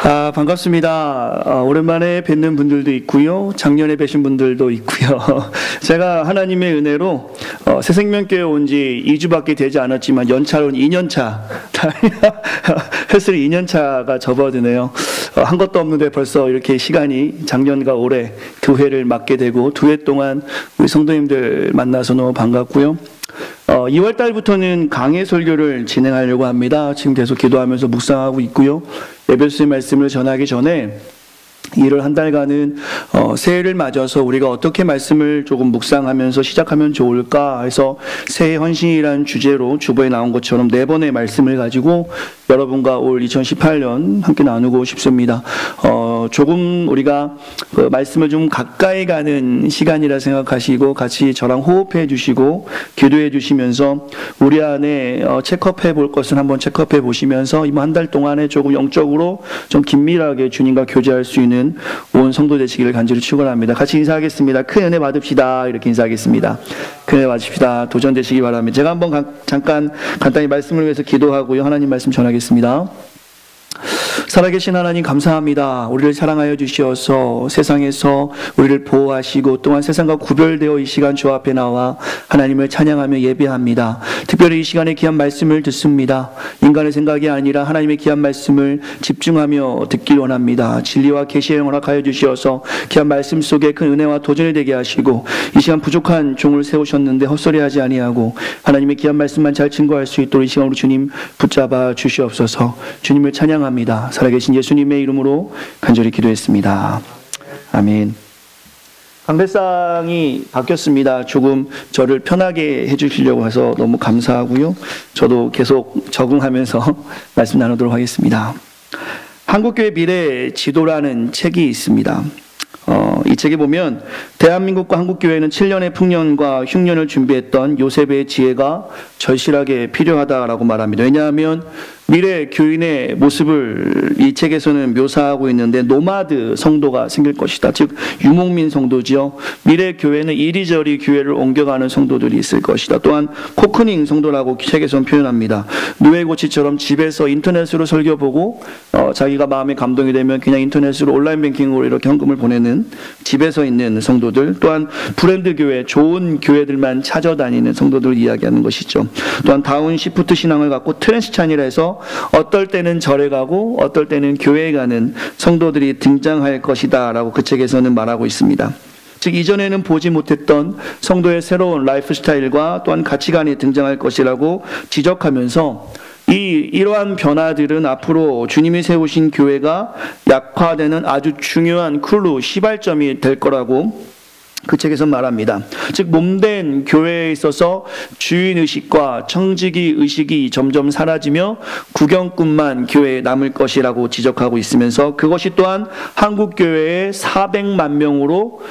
반갑습니다. 오랜만에 뵙는 분들도 있고요. 작년에 뵈신 분들도 있고요. 제가 하나님의 은혜로 새생명교회 온 지 2주밖에 되지 않았지만 연차로는 2년차 횟수로 2년차가 접어드네요. 한 것도 없는데 벌써 이렇게 시간이 작년과 올해 두 회를 맡게 되고 두 해 동안 우리 성도님들 만나서 너무 반갑고요. 2월 달부터는 강해 설교를 진행하려고 합니다. 지금 계속 기도하면서 묵상하고 있고요. 에베소서의 말씀을 전하기 전에 1월 한 달간은 새해를 맞아서 우리가 어떻게 말씀을 조금 묵상하면서 시작하면 좋을까 해서 새해 헌신이라는 주제로 주보에 나온 것처럼 4번의 말씀을 가지고 여러분과 올 2018년 함께 나누고 싶습니다. 조금 우리가 그 말씀을 좀 가까이 가는 시간이라 생각하시고 같이 저랑 호흡해 주시고 기도해 주시면서 우리 안에 체크업해 볼 것을 한번 체크업해 보시면서 이번 한 달 동안에 조금 영적으로 좀 긴밀하게 주님과 교제할 수 있는 온 성도 되시기를 간절히 축원합니다. 같이 인사하겠습니다. 큰 은혜 받읍시다. 이렇게 인사하겠습니다. 큰 은혜 받으십시다. 도전되시기 바랍니다. 제가 한번 잠깐 간단히 말씀을 위해서 기도하고요. 하나님 말씀 전하겠습니다. 살아계신 하나님 감사합니다. 우리를 사랑하여 주시어서 세상에서 우리를 보호하시고 또한 세상과 구별되어 이 시간 주 앞에 나와 하나님을 찬양하며 예배합니다. 특별히 이 시간에 귀한 말씀을 듣습니다. 인간의 생각이 아니라 하나님의 귀한 말씀을 집중하며 듣길 원합니다. 진리와 계시의 허락하여 주시어서 귀한 말씀 속에 큰 은혜와 도전이 되게 하시고 이 시간 부족한 종을 세우셨는데 헛소리하지 아니하고 하나님의 귀한 말씀만 잘 증거할 수 있도록 이 시간으로 주님 붙잡아 주시옵소서. 주님을 찬양합니다. 살아계신 예수님의 이름으로 간절히 기도했습니다. 아멘. 강대상이 바뀌었습니다. 조금 저를 편하게 해주시려고 해서 너무 감사하고요. 저도 계속 적응하면서 말씀 나누도록 하겠습니다. 한국교회 미래 지도라는 책이 있습니다. 이 책에 보면 대한민국과 한국교회는 7년의 풍년과 흉년을 준비했던 요셉의 지혜가 절실하게 필요하다라고 말합니다. 왜냐하면 미래 교인의 모습을 이 책에서는 묘사하고 있는데 노마드 성도가 생길 것이다. 즉 유목민 성도지요. 미래 교회는 이리저리 교회를 옮겨가는 성도들이 있을 것이다. 또한 코크닝 성도라고 책에서는 표현합니다. 누에고치처럼 집에서 인터넷으로 설교 보고 자기가 마음에 감동이 되면 그냥 인터넷으로 온라인 뱅킹으로 이렇게 헌금을 보내는 집에서 있는 성도들, 또한 브랜드 교회, 좋은 교회들만 찾아다니는 성도들을 이야기하는 것이죠. 또한 다운시프트 신앙을 갖고 트랜스찬이라 해서 어떨 때는 절에 가고 어떨 때는 교회에 가는 성도들이 등장할 것이다 라고 그 책에서는 말하고 있습니다. 즉 이전에는 보지 못했던 성도의 새로운 라이프 스타일과 또한 가치관이 등장할 것이라고 지적하면서 이러한 변화들은 앞으로 주님이 세우신 교회가 약화되는 아주 중요한 클루, 시발점이 될 거라고 그 책에서 말합니다. 즉 몸된 교회에 있어서 주인의식과 청지기의식이 점점 사라지며 구경꾼만 교회에 남을 것이라고 지적하고 있으면서 그것이 또한 한국교회의 400만 명으로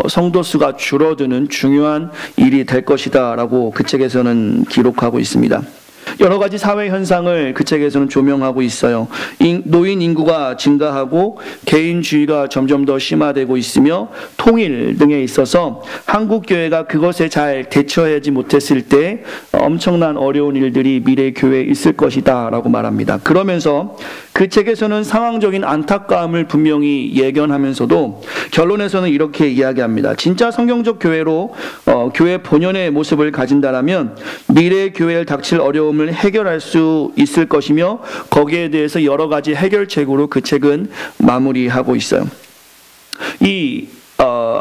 성도 수가 줄어드는 중요한 일이 될 것이다 라고 그 책에서는 기록하고 있습니다. 여러 가지 사회 현상을 그 책에서는 조명하고 있어요. 노인 인구가 증가하고 개인주의가 점점 더 심화되고 있으며 통일 등에 있어서 한국교회가 그것에 잘 대처하지 못했을 때 엄청난 어려운 일들이 미래 교회에 있을 것이다 라고 말합니다. 그러면서 그 책에서는 상황적인 안타까움을 분명히 예견하면서도 결론에서는 이렇게 이야기합니다. 진짜 성경적 교회로 교회 본연의 모습을 가진다라면 미래 교회에 닥칠 어려움을 해결할 수 있을 것이며 거기에 대해서 여러 가지 해결책으로 그 책은 마무리하고 있어요. 이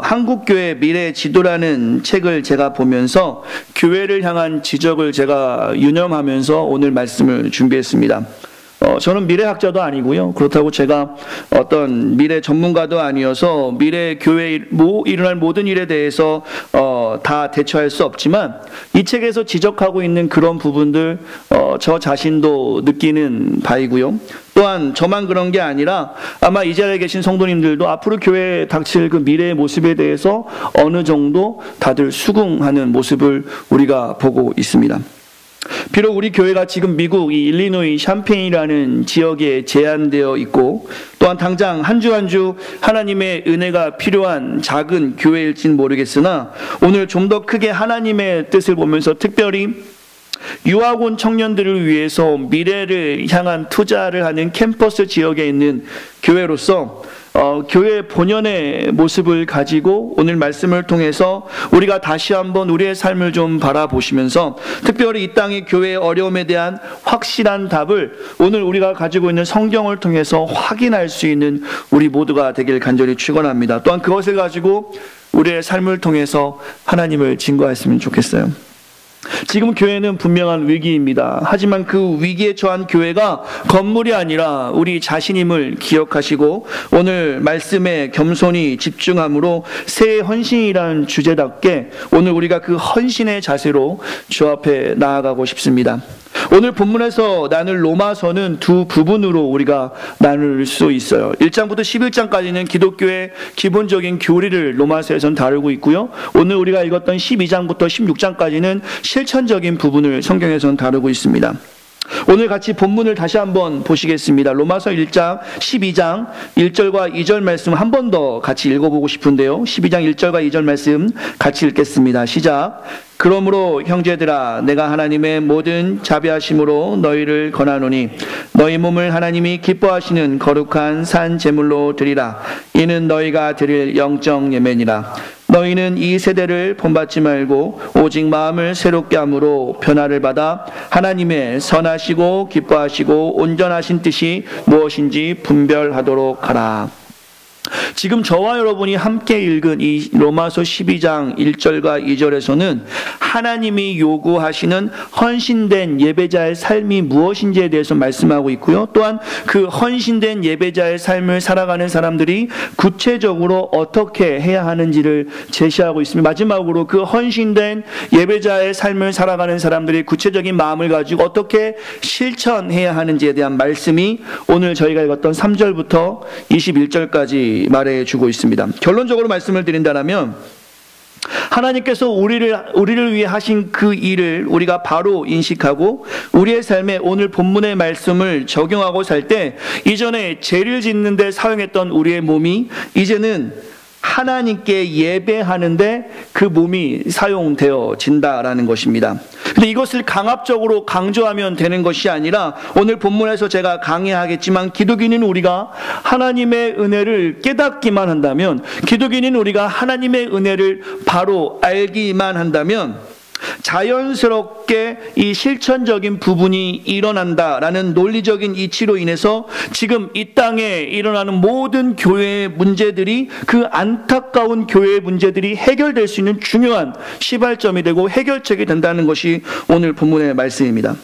한국교회 미래 지도라는 책을 제가 보면서 교회를 향한 지적을 제가 유념하면서 오늘 말씀을 준비했습니다. 저는 미래학자도 아니고요. 그렇다고 제가 어떤 미래 전문가도 아니어서 미래 교회에 일어날 모든 일에 대해서 다 대처할 수 없지만 이 책에서 지적하고 있는 그런 부분들 저 자신도 느끼는 바이고요. 또한 저만 그런 게 아니라 아마 이 자리에 계신 성도님들도 앞으로 교회에 닥칠 그 미래의 모습에 대해서 어느 정도 다들 수긍하는 모습을 우리가 보고 있습니다. 비록 우리 교회가 지금 미국 이 일리노이 샴페인이라는 지역에 제한되어 있고 또한 당장 한 주 한 주 하나님의 은혜가 필요한 작은 교회일지는 모르겠으나 오늘 좀 더 크게 하나님의 뜻을 보면서 특별히 유학 온 청년들을 위해서 미래를 향한 투자를 하는 캠퍼스 지역에 있는 교회로서 교회 본연의 모습을 가지고 오늘 말씀을 통해서 우리가 다시 한번 우리의 삶을 좀 바라보시면서 특별히 이 땅의 교회의 어려움에 대한 확실한 답을 오늘 우리가 가지고 있는 성경을 통해서 확인할 수 있는 우리 모두가 되길 간절히 축원합니다. 또한 그것을 가지고 우리의 삶을 통해서 하나님을 증거했으면 좋겠어요. 지금 교회는 분명한 위기입니다. 하지만 그 위기에 처한 교회가 건물이 아니라 우리 자신임을 기억하시고 오늘 말씀에 겸손히 집중함으로 새 헌신이라는 주제답게 오늘 우리가 그 헌신의 자세로 주 앞에 나아가고 싶습니다. 오늘 본문에서 나눌 로마서는 두 부분으로 우리가 나눌 수 있어요. 1장부터 11장까지는 기독교의 기본적인 교리를 로마서에서는 다루고 있고요. 오늘 우리가 읽었던 12장부터 16장까지는 실천적인 부분을 성경에서는 다루고 있습니다. 오늘 같이 본문을 다시 한번 보시겠습니다. 로마서 1장 12장 1절과 2절 말씀 한 번 더 같이 읽어보고 싶은데요. 12장 1절과 2절 말씀 같이 읽겠습니다. 시작. 그러므로 형제들아 내가 하나님의 모든 자비하심으로 너희를 권하노니 너희 몸을 하나님이 기뻐하시는 거룩한 산 제물로 드리라. 이는 너희가 드릴 영적 예배니라. 너희는 이 세대를 본받지 말고 오직 마음을 새롭게 함으로 변화를 받아 하나님의 선하시고 기뻐하시고 온전하신 뜻이 무엇인지 분별하도록 하라. 지금 저와 여러분이 함께 읽은 이 로마서 12장 1절과 2절에서는 하나님이 요구하시는 헌신된 예배자의 삶이 무엇인지에 대해서 말씀하고 있고요. 또한 그 헌신된 예배자의 삶을 살아가는 사람들이 구체적으로 어떻게 해야 하는지를 제시하고 있습니다. 마지막으로 그 헌신된 예배자의 삶을 살아가는 사람들이 구체적인 마음을 가지고 어떻게 실천해야 하는지에 대한 말씀이 오늘 저희가 읽었던 3절부터 21절까지 말해주고 있습니다. 결론적으로 말씀을 드린다면 하나님께서 우리를 위해 하신 그 일을 우리가 바로 인식하고 우리의 삶에 오늘 본문의 말씀을 적용하고 살 때 이전에 죄를 짓는 데 사용했던 우리의 몸이 이제는 하나님께 예배하는데 그 몸이 사용되어진다라는 것입니다. 근데 이것을 강압적으로 강조하면 되는 것이 아니라 오늘 본문에서 제가 강의하겠지만 기독인은 우리가 하나님의 은혜를 깨닫기만 한다면, 기독인은 우리가 하나님의 은혜를 바로 알기만 한다면 자연스럽게 이 실천적인 부분이 일어난다라는 논리적인 이치로 인해서 지금 이 땅에 일어나는 모든 교회의 문제들이, 그 안타까운 교회의 문제들이 해결될 수 있는 중요한 시발점이 되고 해결책이 된다는 것이 오늘 본문의 말씀입니다.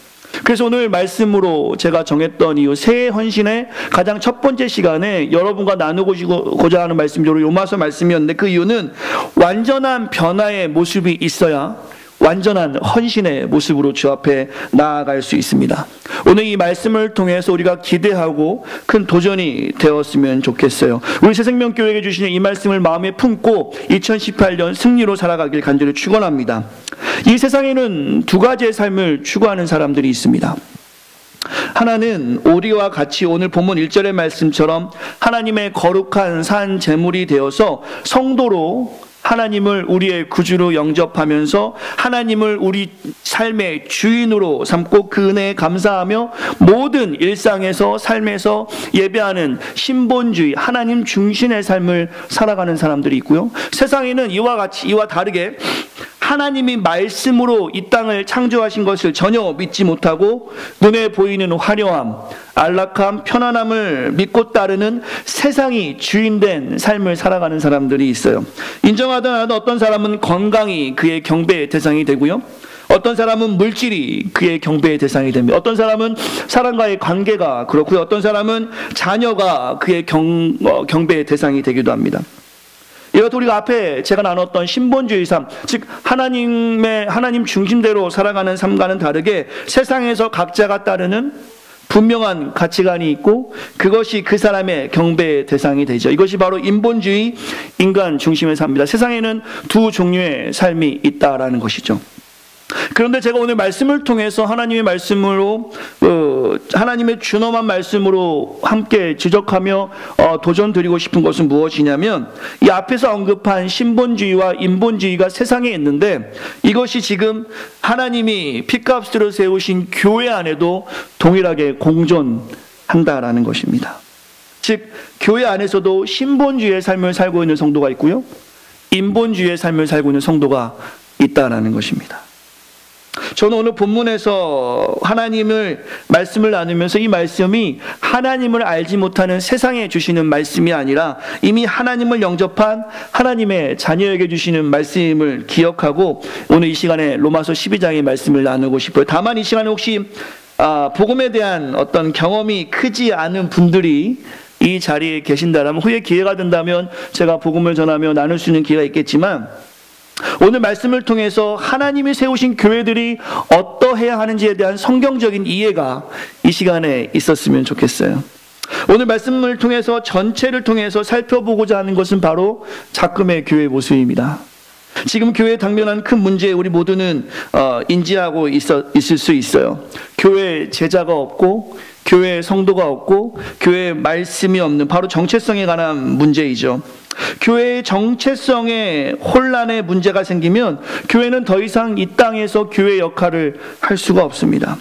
그래서 오늘 말씀으로 제가 정했던 이유, 새해 헌신의 가장 첫 번째 시간에 여러분과 나누고자 하는 말씀이 로마서 말씀이었는데, 그 이유는 완전한 변화의 모습이 있어야 완전한 헌신의 모습으로 주 앞에 나아갈 수 있습니다. 오늘 이 말씀을 통해서 우리가 기대하고 큰 도전이 되었으면 좋겠어요. 우리 새생명교회에게 주시는 이 말씀을 마음에 품고 2018년 승리로 살아가길 간절히 축원합니다. 이 세상에는 두 가지의 삶을 추구하는 사람들이 있습니다. 하나는 오리와 같이 오늘 본문 1절의 말씀처럼 하나님의 거룩한 산 제물이 되어서 성도로 하나님을 우리의 구주로 영접하면서 하나님을 우리 삶의 주인으로 삼고 그 은혜에 감사하며 모든 일상에서 삶에서 예배하는 신본주의, 하나님 중심의 삶을 살아가는 사람들이 있고요. 세상에는 이와 다르게 하나님이 말씀으로 이 땅을 창조하신 것을 전혀 믿지 못하고 눈에 보이는 화려함, 안락함, 편안함을 믿고 따르는 세상이 주인된 삶을 살아가는 사람들이 있어요. 인정하든 안 하든 어떤 사람은 건강이 그의 경배의 대상이 되고요. 어떤 사람은 물질이 그의 경배의 대상이 됩니다. 어떤 사람은 사람과의 관계가 그렇고요. 어떤 사람은 자녀가 그의 경배의 대상이 되기도 합니다. 이것도 우리가 앞에 제가 나눴던 신본주의 삶, 즉 하나님 중심대로 살아가는 삶과는 다르게 세상에서 각자가 따르는 분명한 가치관이 있고 그것이 그 사람의 경배의 대상이 되죠. 이것이 바로 인본주의, 인간 중심의 삶입니다. 세상에는 두 종류의 삶이 있다라는 것이죠. 그런데 제가 오늘 말씀을 통해서 하나님의 말씀으로 하나님의 준엄한 말씀으로 함께 지적하며 도전 드리고 싶은 것은 무엇이냐면, 이 앞에서 언급한 신본주의와 인본주의가 세상에 있는데 이것이 지금 하나님이 핏값으로 세우신 교회 안에도 동일하게 공존한다라는 것입니다. 즉 교회 안에서도 신본주의의 삶을 살고 있는 성도가 있고요, 인본주의의 삶을 살고 있는 성도가 있다라는 것입니다. 저는 오늘 본문에서 하나님을 말씀을 나누면서 이 말씀이 하나님을 알지 못하는 세상에 주시는 말씀이 아니라 이미 하나님을 영접한 하나님의 자녀에게 주시는 말씀을 기억하고 오늘 이 시간에 로마서 12장의 말씀을 나누고 싶어요. 다만 이 시간에 혹시 복음에 대한 어떤 경험이 크지 않은 분들이 이 자리에 계신다면, 후에 기회가 된다면 제가 복음을 전하며 나눌 수 있는 기회가 있겠지만, 오늘 말씀을 통해서 하나님이 세우신 교회들이 어떠해야 하는지에 대한 성경적인 이해가 이 시간에 있었으면 좋겠어요. 오늘 말씀을 통해서 전체를 통해서 살펴보고자 하는 것은 바로 작금의 교회 모습입니다. 지금 교회에 당면한 큰 문제, 우리 모두는 인지하고 있을 수 있어요. 교회에 제자가 없고 교회에 성도가 없고 교회에 말씀이 없는, 바로 정체성에 관한 문제이죠. 교회의 정체성에 혼란의 문제가 생기면 교회는 더 이상 이 땅에서 교회 역할을 할 수가 없습니다.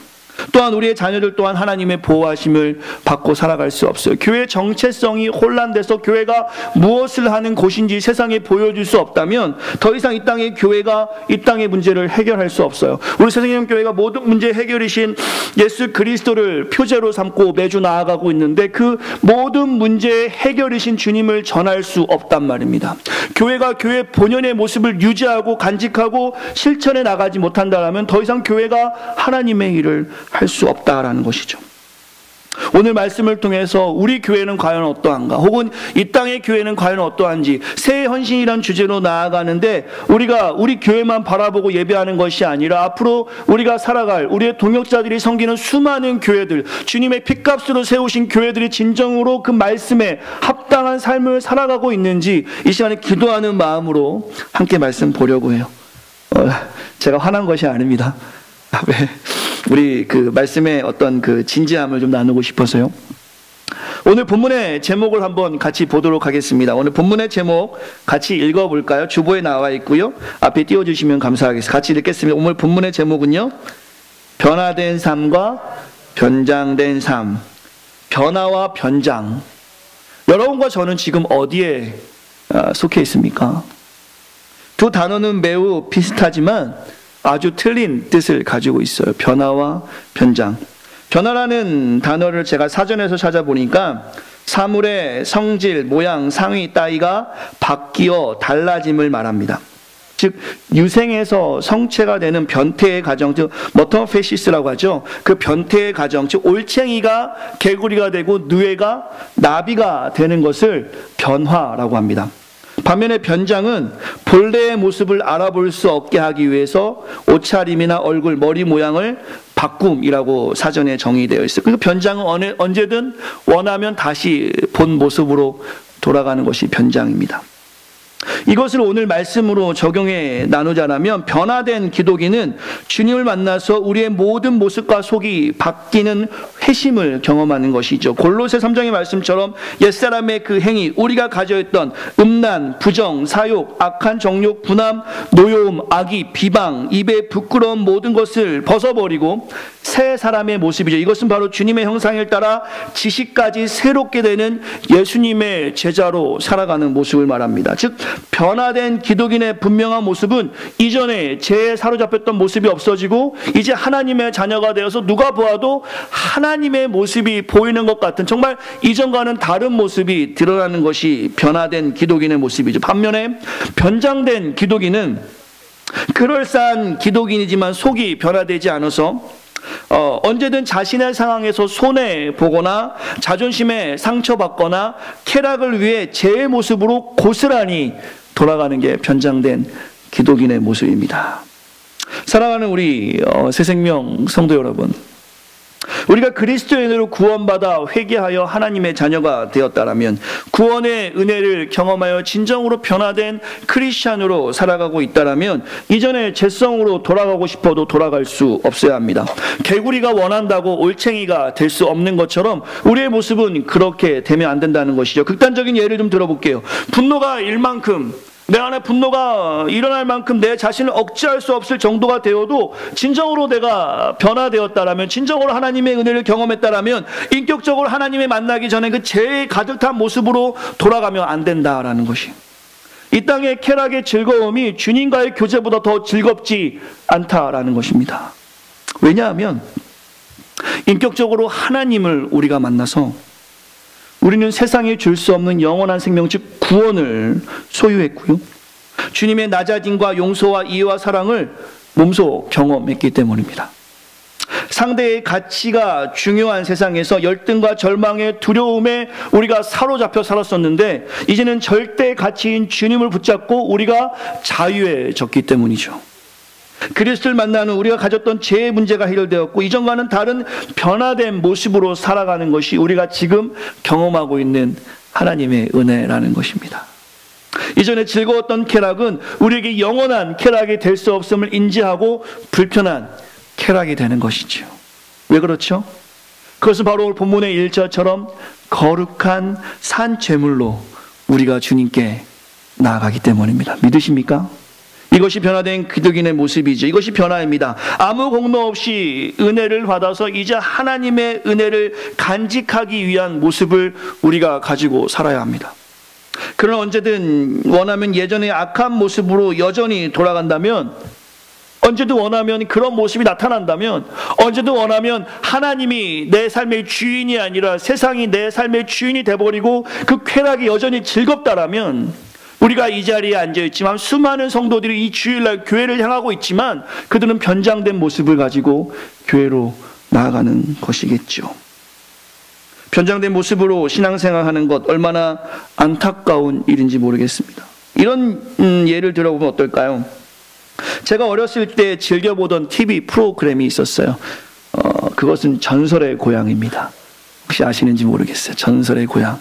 또한 우리의 자녀들 또한 하나님의 보호하심을 받고 살아갈 수 없어요. 교회의 정체성이 혼란돼서 교회가 무엇을 하는 곳인지 세상에 보여줄 수 없다면 더 이상 이 땅의 교회가 이 땅의 문제를 해결할 수 없어요. 우리 새생명교회가 모든 문제 해결이신 예수 그리스도를 표제로 삼고 매주 나아가고 있는데 그 모든 문제의 해결이신 주님을 전할 수 없단 말입니다. 교회가 교회 본연의 모습을 유지하고 간직하고 실천해 나가지 못한다면 더 이상 교회가 하나님의 일을 할 수 없다라는 것이죠. 오늘 말씀을 통해서 우리 교회는 과연 어떠한가, 혹은 이 땅의 교회는 과연 어떠한지, 새 헌신이란 주제로 나아가는데 우리가 우리 교회만 바라보고 예배하는 것이 아니라 앞으로 우리가 살아갈 우리의 동역자들이 섬기는 수많은 교회들, 주님의 핏값으로 세우신 교회들이 진정으로 그 말씀에 합당한 삶을 살아가고 있는지 이 시간에 기도하는 마음으로 함께 말씀 보려고 해요. 제가 화난 것이 아닙니다. 왜? 우리 그 말씀의 어떤 그 진지함을 좀 나누고 싶어서요. 오늘 본문의 제목을 한번 같이 보도록 하겠습니다. 오늘 본문의 제목 같이 읽어볼까요? 주보에 나와 있고요. 앞에 띄워주시면 감사하겠습니다. 같이 읽겠습니다. 오늘 본문의 제목은요, 변화된 삶과 변장된 삶. 변화와 변장. 여러분과 저는 지금 어디에 속해 있습니까? 두 단어는 매우 비슷하지만 아주 틀린 뜻을 가지고 있어요. 변화와 변장. 변화라는 단어를 제가 사전에서 찾아보니까 사물의 성질, 모양, 상위, 따위가 바뀌어 달라짐을 말합니다. 즉 유생에서 성체가 되는 변태의 과정, 즉 머터페시스라고 하죠. 그 변태의 과정, 즉 올챙이가 개구리가 되고 누에가 나비가 되는 것을 변화라고 합니다. 반면에 변장은 본래의 모습을 알아볼 수 없게 하기 위해서 옷차림이나 얼굴, 머리 모양을 바꿈이라고 사전에 정의되어 있어요. 그리고 변장은 언제든 원하면 다시 본 모습으로 돌아가는 것이 변장입니다. 이것을 오늘 말씀으로 적용해 나누자면, 변화된 기독인은 주님을 만나서 우리의 모든 모습과 속이 바뀌는 회심을 경험하는 것이죠. 골로새 3장의 말씀처럼 옛사람의 그 행위, 우리가 가져있던 음란, 부정, 사욕, 악한 정욕, 분함, 노여움, 악의, 비방, 입에 부끄러운 모든 것을 벗어버리고 새 사람의 모습이죠. 이것은 바로 주님의 형상을 따라 지식까지 새롭게 되는 예수님의 제자로 살아가는 모습을 말합니다. 즉 변화된 기독인의 분명한 모습은 이전에 죄에 사로잡혔던 모습이 없어지고 이제 하나님의 자녀가 되어서 누가 보아도 하나님의 모습이 보이는 것 같은, 정말 이전과는 다른 모습이 드러나는 것이 변화된 기독인의 모습이죠. 반면에 변장된 기독인은 그럴싸한 기독인이지만 속이 변화되지 않아서 언제든 자신의 상황에서 손해보거나 자존심에 상처받거나 쾌락을 위해 제 모습으로 고스란히 돌아가는 게 변장된 기독인의 모습입니다. 사랑하는 우리 새생명 성도 여러분, 우리가 그리스도의 은혜로 구원받아 회개하여 하나님의 자녀가 되었다라면, 구원의 은혜를 경험하여 진정으로 변화된 크리스찬으로 살아가고 있다라면 이전의 죄성으로 돌아가고 싶어도 돌아갈 수 없어야 합니다. 개구리가 원한다고 올챙이가 될 수 없는 것처럼 우리의 모습은 그렇게 되면 안 된다는 것이죠. 극단적인 예를 좀 들어볼게요. 분노가 일 만큼, 내 안에 분노가 일어날 만큼 내 자신을 억제할 수 없을 정도가 되어도 진정으로 내가 변화되었다라면, 진정으로 하나님의 은혜를 경험했다라면 인격적으로 하나님을 만나기 전에 그 죄에 가득 탄 모습으로 돌아가면 안 된다라는 것이, 이 땅의 쾌락의 즐거움이 주님과의 교제보다 더 즐겁지 않다라는 것입니다. 왜냐하면 인격적으로 하나님을 우리가 만나서 우리는 세상에 줄 수 없는 영원한 생명, 즉 구원을 소유했고요, 주님의 낮아짐과 용서와 이해와 사랑을 몸소 경험했기 때문입니다. 상대의 가치가 중요한 세상에서 열등과 절망의 두려움에 우리가 사로잡혀 살았었는데, 이제는 절대 가치인 주님을 붙잡고 우리가 자유해졌기 때문이죠. 그리스도를 만나는 우리가 가졌던 죄의 문제가 해결되었고, 이전과는 다른 변화된 모습으로 살아가는 것이 우리가 지금 경험하고 있는 하나님의 은혜라는 것입니다. 이전에 즐거웠던 쾌락은 우리에게 영원한 쾌락이 될 수 없음을 인지하고 불편한 쾌락이 되는 것이죠. 왜 그렇죠? 그것은 바로 본문의 1절처럼 거룩한 산 제물로 우리가 주님께 나아가기 때문입니다. 믿으십니까? 이것이 변화된 기독인의 모습이죠. 이것이 변화입니다. 아무 공로 없이 은혜를 받아서 이제 하나님의 은혜를 간직하기 위한 모습을 우리가 가지고 살아야 합니다. 그러나 언제든 원하면 예전의 악한 모습으로 여전히 돌아간다면, 언제든 원하면 그런 모습이 나타난다면, 언제든 원하면 하나님이 내 삶의 주인이 아니라 세상이 내 삶의 주인이 돼버리고 그 쾌락이 여전히 즐겁다라면, 우리가 이 자리에 앉아있지만 수많은 성도들이 이 주일날 교회를 향하고 있지만 그들은 변장된 모습을 가지고 교회로 나아가는 것이겠죠. 변장된 모습으로 신앙생활하는 것, 얼마나 안타까운 일인지 모르겠습니다. 이런 예를 들어보면 어떨까요? 제가 어렸을 때 즐겨보던 TV 프로그램이 있었어요. 그것은 전설의 고향입니다. 혹시 아시는지 모르겠어요. 전설의 고향.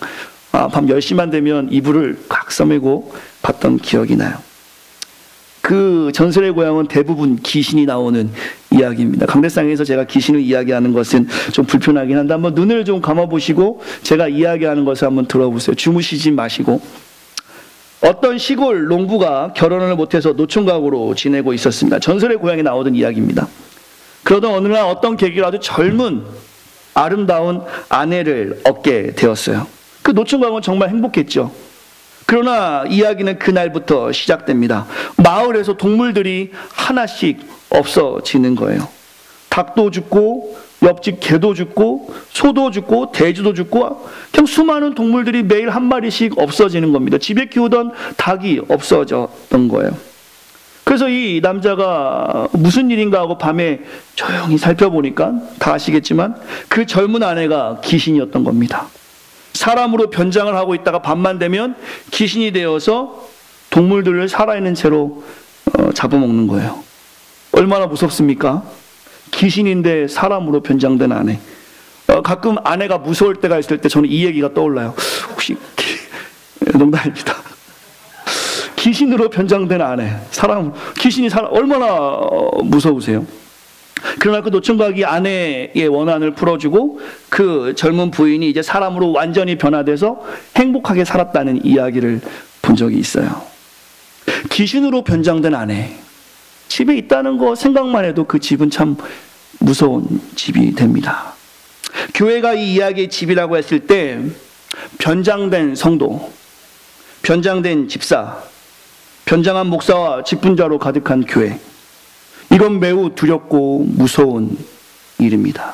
밤 10시만 되면 이불을 꽉 써매고 봤던 기억이 나요. 그 전설의 고향은 대부분 귀신이 나오는 이야기입니다. 강대상에서 제가 귀신을 이야기하는 것은 좀 불편하긴 한데 한번 눈을 좀 감아보시고 제가 이야기하는 것을 한번 들어보세요. 주무시지 마시고. 어떤 시골 농부가 결혼을 못해서 노총각으로 지내고 있었습니다. 전설의 고향에 나오던 이야기입니다. 그러던 어느 날 어떤 계기로 아주 젊은 아름다운 아내를 얻게 되었어요. 그 노총각은 정말 행복했죠. 그러나 이야기는 그날부터 시작됩니다. 마을에서 동물들이 하나씩 없어지는 거예요. 닭도 죽고, 옆집 개도 죽고, 소도 죽고, 돼지도 죽고, 그냥 수많은 동물들이 매일 한 마리씩 없어지는 겁니다. 집에 키우던 닭이 없어졌던 거예요. 그래서 이 남자가 무슨 일인가 하고 밤에 조용히 살펴보니까 다 아시겠지만 그 젊은 아내가 귀신이었던 겁니다. 사람으로 변장을 하고 있다가 밤만 되면 귀신이 되어서 동물들을 살아있는 채로 잡아먹는 거예요. 얼마나 무섭습니까? 귀신인데 사람으로 변장된 아내. 가끔 아내가 무서울 때가 있을 때 저는 이 얘기가 떠올라요. 혹시 농담입니다. 귀신으로 변장된 아내, 귀신이 얼마나 무서우세요? 그러나 그 노총각이 아내의 원한을 풀어주고 그 젊은 부인이 이제 사람으로 완전히 변화돼서 행복하게 살았다는 이야기를 본 적이 있어요. 귀신으로 변장된 아내, 집에 있다는 거 생각만 해도 그 집은 참 무서운 집이 됩니다. 교회가 이 이야기의 집이라고 했을 때 변장된 성도, 변장된 집사, 변장한 목사와 직분자로 가득한 교회, 이건 매우 두렵고 무서운 일입니다.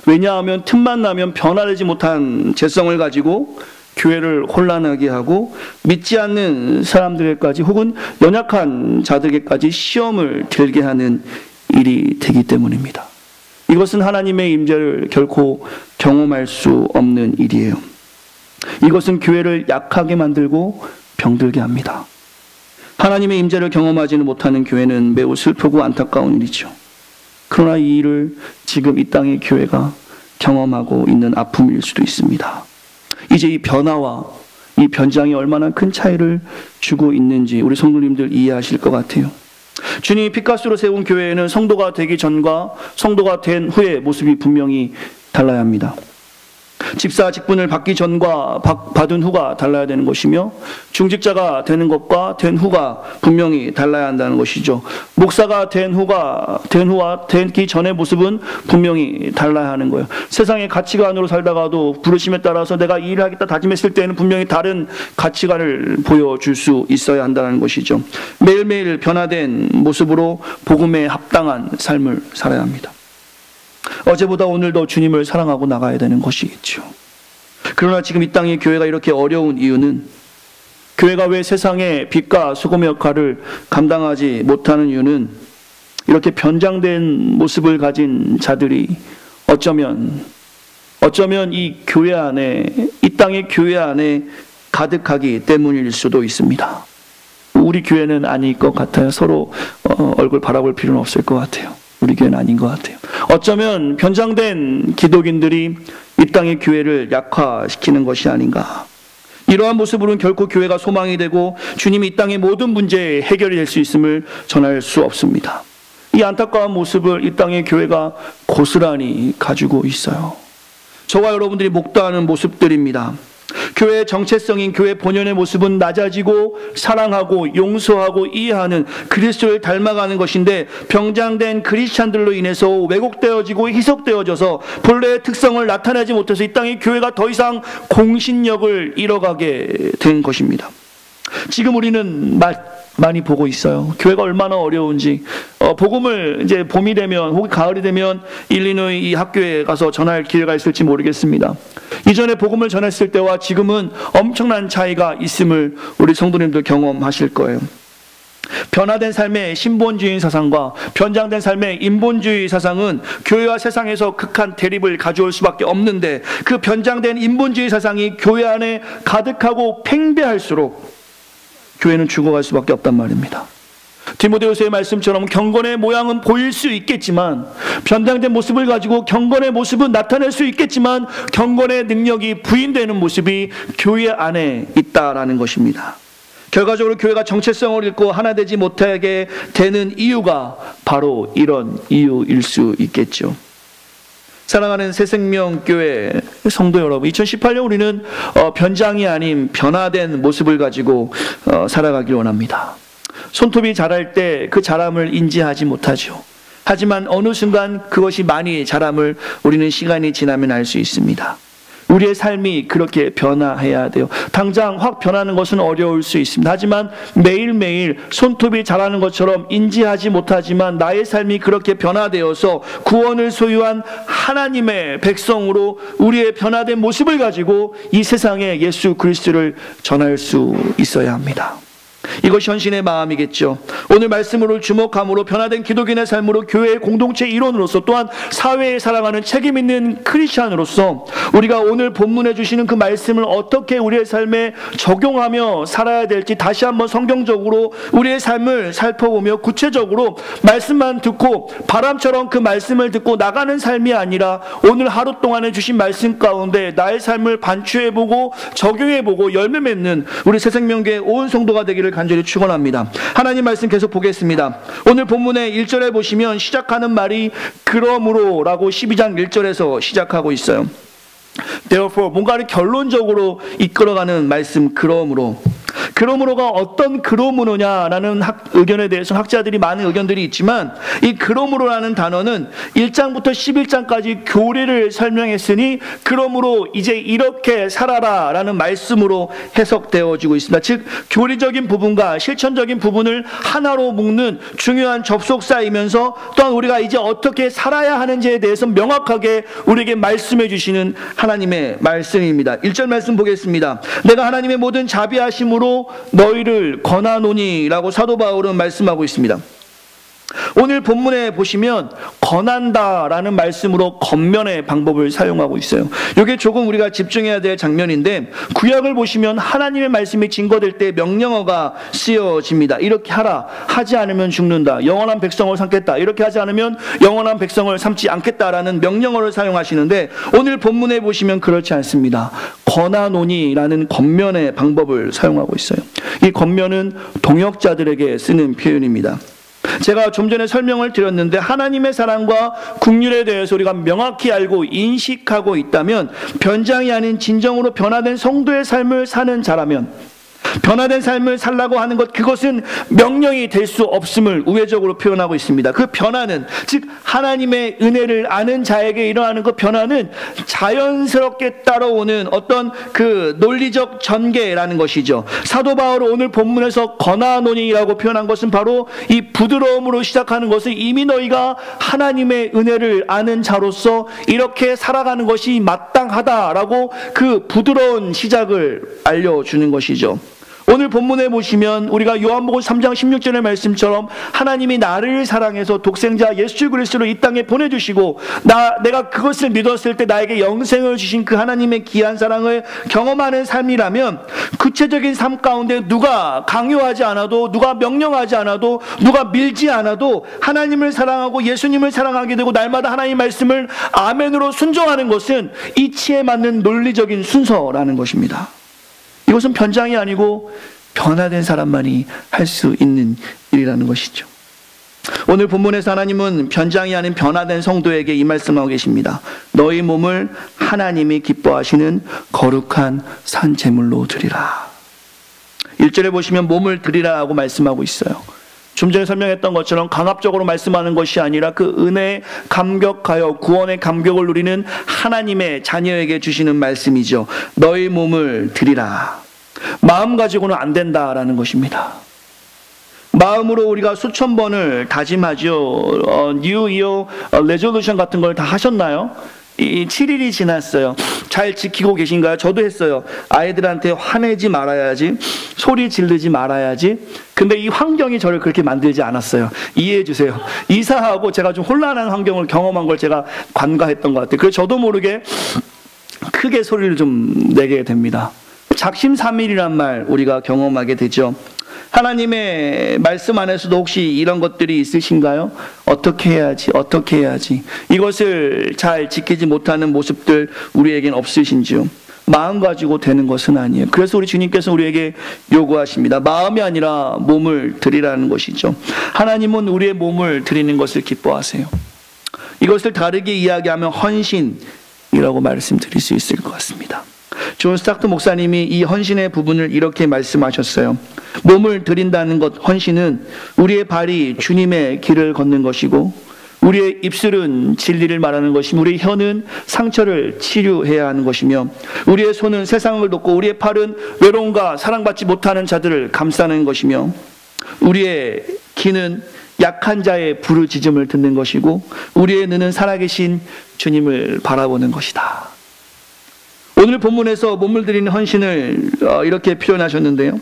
왜냐하면 틈만 나면 변화되지 못한 죄성을 가지고 교회를 혼란하게 하고 믿지 않는 사람들에게까지 혹은 연약한 자들에게까지 시험을 들게 하는 일이 되기 때문입니다. 이것은 하나님의 임재를 결코 경험할 수 없는 일이에요. 이것은 교회를 약하게 만들고 병들게 합니다. 하나님의 임재를 경험하지는 못하는 교회는 매우 슬프고 안타까운 일이죠. 그러나 이 일을 지금 이 땅의 교회가 경험하고 있는 아픔일 수도 있습니다. 이제 이 변화와 이 변장이 얼마나 큰 차이를 주고 있는지 우리 성도님들 이해하실 것 같아요. 주님이 핏가스로 세운 교회에는 성도가 되기 전과 성도가 된 후의 모습이 분명히 달라야 합니다. 집사 직분을 받기 전과 받은 후가 달라야 되는 것이며, 중직자가 되는 것과 된 후가 분명히 달라야 한다는 것이죠. 목사가 된 후와 되기 전의 모습은 분명히 달라야 하는 거예요. 세상의 가치관으로 살다가도 부르심에 따라서 내가 이 일을 하겠다 다짐했을 때는 분명히 다른 가치관을 보여줄 수 있어야 한다는 것이죠. 매일매일 변화된 모습으로 복음에 합당한 삶을 살아야 합니다. 어제보다 오늘 더 주님을 사랑하고 나가야 되는 것이겠죠. 그러나 지금 이 땅의 교회가 이렇게 어려운 이유는, 교회가 왜 세상의 빛과 소금의 역할을 감당하지 못하는 이유는, 이렇게 변장된 모습을 가진 자들이 어쩌면 이 교회 안에, 이 땅의 교회 안에 가득하기 때문일 수도 있습니다. 우리 교회는 아닐 것 같아요. 서로 얼굴 바라볼 필요는 없을 것 같아요. 우리 교회는 아닌 것 같아요. 어쩌면 변장된 기독인들이 이 땅의 교회를 약화시키는 것이 아닌가. 이러한 모습으로는 결코 교회가 소망이 되고 주님이 이 땅의 모든 문제에 해결이 될 수 있음을 전할 수 없습니다. 이 안타까운 모습을 이 땅의 교회가 고스란히 가지고 있어요. 저와 여러분들이 목도하는 모습들입니다. 교회의 정체성인 교회 본연의 모습은 낮아지고 사랑하고 용서하고 이해하는 그리스도를 닮아가는 것인데, 병장된 크리스찬들로 인해서 왜곡되어지고 희석되어져서 본래의 특성을 나타내지 못해서 이 땅의 교회가 더 이상 공신력을 잃어가게 된 것입니다. 지금 우리는 많이 보고 있어요. 교회가 얼마나 어려운지. 복음을 이제 봄이 되면 혹은 가을이 되면 일리노이 이 학교에 가서 전할 기회가 있을지 모르겠습니다. 이전에 복음을 전했을 때와 지금은 엄청난 차이가 있음을 우리 성도님들 경험하실 거예요. 변화된 삶의 신본주의 사상과 변장된 삶의 인본주의 사상은 교회와 세상에서 극한 대립을 가져올 수밖에 없는데, 그 변장된 인본주의 사상이 교회 안에 가득하고 팽배할수록 교회는 죽어갈 수밖에 없단 말입니다. 디모데후서의 말씀처럼 경건의 모양은 보일 수 있겠지만, 변장된 모습을 가지고 경건의 모습은 나타낼 수 있겠지만 경건의 능력이 부인되는 모습이 교회 안에 있다라는 것입니다. 결과적으로 교회가 정체성을 잃고 하나 되지 못하게 되는 이유가 바로 이런 이유일 수 있겠죠. 사랑하는 새생명교회 성도 여러분, 2018년 우리는 변장이 아닌 변화된 모습을 가지고 살아가길 원합니다. 손톱이 자랄 때 그 자람을 인지하지 못하죠. 하지만 어느 순간 그것이 많이 자람을 우리는 시간이 지나면 알 수 있습니다. 우리의 삶이 그렇게 변화해야 돼요. 당장 확 변하는 것은 어려울 수 있습니다. 하지만 매일매일 손톱이 자라는 것처럼 인지하지 못하지만 나의 삶이 그렇게 변화되어서 구원을 소유한 하나님의 백성으로 우리의 변화된 모습을 가지고 이 세상에 예수 그리스도를 전할 수 있어야 합니다. 이것이 헌신의 마음이겠죠. 오늘 말씀으로 주목함으로 변화된 기독인의 삶으로 교회의 공동체 일원으로서, 또한 사회에 살아가는 책임 있는 크리스찬으로서 우리가 오늘 본문에 주시는 그 말씀을 어떻게 우리의 삶에 적용하며 살아야 될지 다시 한번 성경적으로 우리의 삶을 살펴보며 구체적으로 말씀만 듣고 바람처럼 그 말씀을 듣고 나가는 삶이 아니라 오늘 하루 동안에 주신 말씀 가운데 나의 삶을 반추해보고 적용해보고 열매 맺는 우리 새생명교회 온 성도가 되기를 간절히 축원합니다. 하나님 말씀 계속 보겠습니다. 오늘 본문의 1절에 보시면 시작하는 말이 그러므로 라고 12장 1절에서 시작하고 있어요. Therefore, 뭔가를 결론적으로 이끌어가는 말씀, 그러므로가 어떤 그러므로냐라는 의견에 대해서 학자들이 많은 의견들이 있지만, 이 그러므로라는 단어는 1장부터 11장까지 교리를 설명했으니 그러므로 이제 이렇게 살아라라는 말씀으로 해석되어지고 있습니다. 즉 교리적인 부분과 실천적인 부분을 하나로 묶는 중요한 접속사이면서 또한 우리가 이제 어떻게 살아야 하는지에 대해서 명확하게 우리에게 말씀해 주시는 하나님의 말씀입니다. 1절 말씀 보겠습니다. 내가 하나님의 모든 자비하심으로 너희를 권하노니 라고 사도 바울은 말씀하고 있습니다. 오늘 본문에 보시면 권한다라는 말씀으로 권면의 방법을 사용하고 있어요. 이게 조금 우리가 집중해야 될 장면인데, 구약을 보시면 하나님의 말씀이 증거될 때 명령어가 쓰여집니다. 이렇게 하라, 하지 않으면 죽는다, 영원한 백성을 삼겠다, 이렇게 하지 않으면 영원한 백성을 삼지 않겠다라는 명령어를 사용하시는데, 오늘 본문에 보시면 그렇지 않습니다. 권하노니라는 권면의 방법을 사용하고 있어요. 이 권면은 동역자들에게 쓰는 표현입니다. 제가 좀 전에 설명을 드렸는데, 하나님의 사랑과 긍휼에 대해서 우리가 명확히 알고 인식하고 있다면, 변장이 아닌 진정으로 변화된 성도의 삶을 사는 자라면, 변화된 삶을 살라고 하는 것, 그것은 명령이 될 수 없음을 우회적으로 표현하고 있습니다. 그 변화는, 즉 하나님의 은혜를 아는 자에게 일어나는 그 변화는 자연스럽게 따라오는 어떤 그 논리적 전개라는 것이죠. 사도 바울은 오늘 본문에서 권하노니라고 표현한 것은 바로 이 부드러움으로 시작하는 것은 이미 너희가 하나님의 은혜를 아는 자로서 이렇게 살아가는 것이 마땅하다라고 그 부드러운 시작을 알려주는 것이죠. 오늘 본문에 보시면 우리가 요한복음 3장 16절의 말씀처럼 하나님이 나를 사랑해서 독생자 예수 그리스도를 이 땅에 보내주시고 내가 그것을 믿었을 때 나에게 영생을 주신 그 하나님의 귀한 사랑을 경험하는 삶이라면, 구체적인 삶 가운데 누가 강요하지 않아도, 누가 명령하지 않아도, 누가 밀지 않아도 하나님을 사랑하고 예수님을 사랑하게 되고 날마다 하나님의 말씀을 아멘으로 순종하는 것은 이치에 맞는 논리적인 순서라는 것입니다. 이것은 변장이 아니고 변화된 사람만이 할 수 있는 일이라는 것이죠. 오늘 본문에서 하나님은 변장이 아닌 변화된 성도에게 이 말씀하고 계십니다. 너희 몸을 하나님이 기뻐하시는 거룩한 산 제물로 드리라. 1절에 보시면 몸을 드리라고 말씀하고 있어요. 좀 전에 설명했던 것처럼 강압적으로 말씀하는 것이 아니라 그 은혜에 감격하여 구원의 감격을 누리는 하나님의 자녀에게 주시는 말씀이죠. 너희 몸을 드리라. 마음 가지고는 안 된다라는 것입니다. 마음으로 우리가 수천 번을 다짐하죠. New Year Resolution 같은 걸 다 하셨나요? 이 7일이 지났어요. 잘 지키고 계신가요? 저도 했어요. 아이들한테 화내지 말아야지, 소리 지르지 말아야지. 근데 이 환경이 저를 그렇게 만들지 않았어요. 이해해 주세요. 이사하고 제가 좀 혼란한 환경을 경험한 걸 제가 관가했던 것 같아요. 그래서 저도 모르게 크게 소리를 좀 내게 됩니다. 작심삼일이란 말 우리가 경험하게 되죠. 하나님의 말씀 안에서도 혹시 이런 것들이 있으신가요? 어떻게 해야지 이것을 잘 지키지 못하는 모습들 우리에겐 없으신지요? 마음 가지고 되는 것은 아니에요. 그래서 우리 주님께서 우리에게 요구하십니다. 마음이 아니라 몸을 드리라는 것이죠. 하나님은 우리의 몸을 드리는 것을 기뻐하세요. 이것을 다르게 이야기하면 헌신이라고 말씀드릴 수 있을 것 같습니다. 존 스타크턴 목사님이 이 헌신의 부분을 이렇게 말씀하셨어요. 몸을 드린다는 것, 헌신은 우리의 발이 주님의 길을 걷는 것이고, 우리의 입술은 진리를 말하는 것이며, 우리의 혀는 상처를 치료해야 하는 것이며, 우리의 손은 세상을 돕고, 우리의 팔은 외로움과 사랑받지 못하는 자들을 감싸는 것이며, 우리의 귀는 약한 자의 부르짖음을 듣는 것이고, 우리의 눈은 살아계신 주님을 바라보는 것이다. 오늘 본문에서 몸을 드리는 헌신을 이렇게 표현하셨는데요.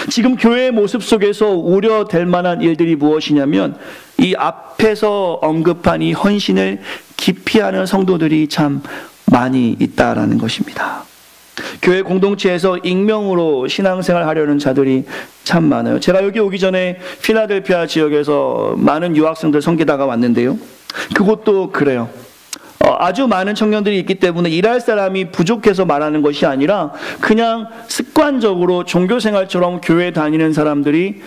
지금 교회의 모습 속에서 우려될 만한 일들이 무엇이냐면, 이 앞에서 언급한 이 헌신을 기피하는 성도들이 참 많이 있다라는 것입니다. 교회 공동체에서 익명으로 신앙생활 하려는 자들이 참 많아요. 제가 여기 오기 전에 필라델피아 지역에서 많은 유학생들 섬기다가 왔는데요. 그곳도 그래요. 아주 많은 청년들이 있기 때문에 일할 사람이 부족해서 말하는 것이 아니라 그냥 습관적으로 종교생활처럼 교회 다니는 사람들이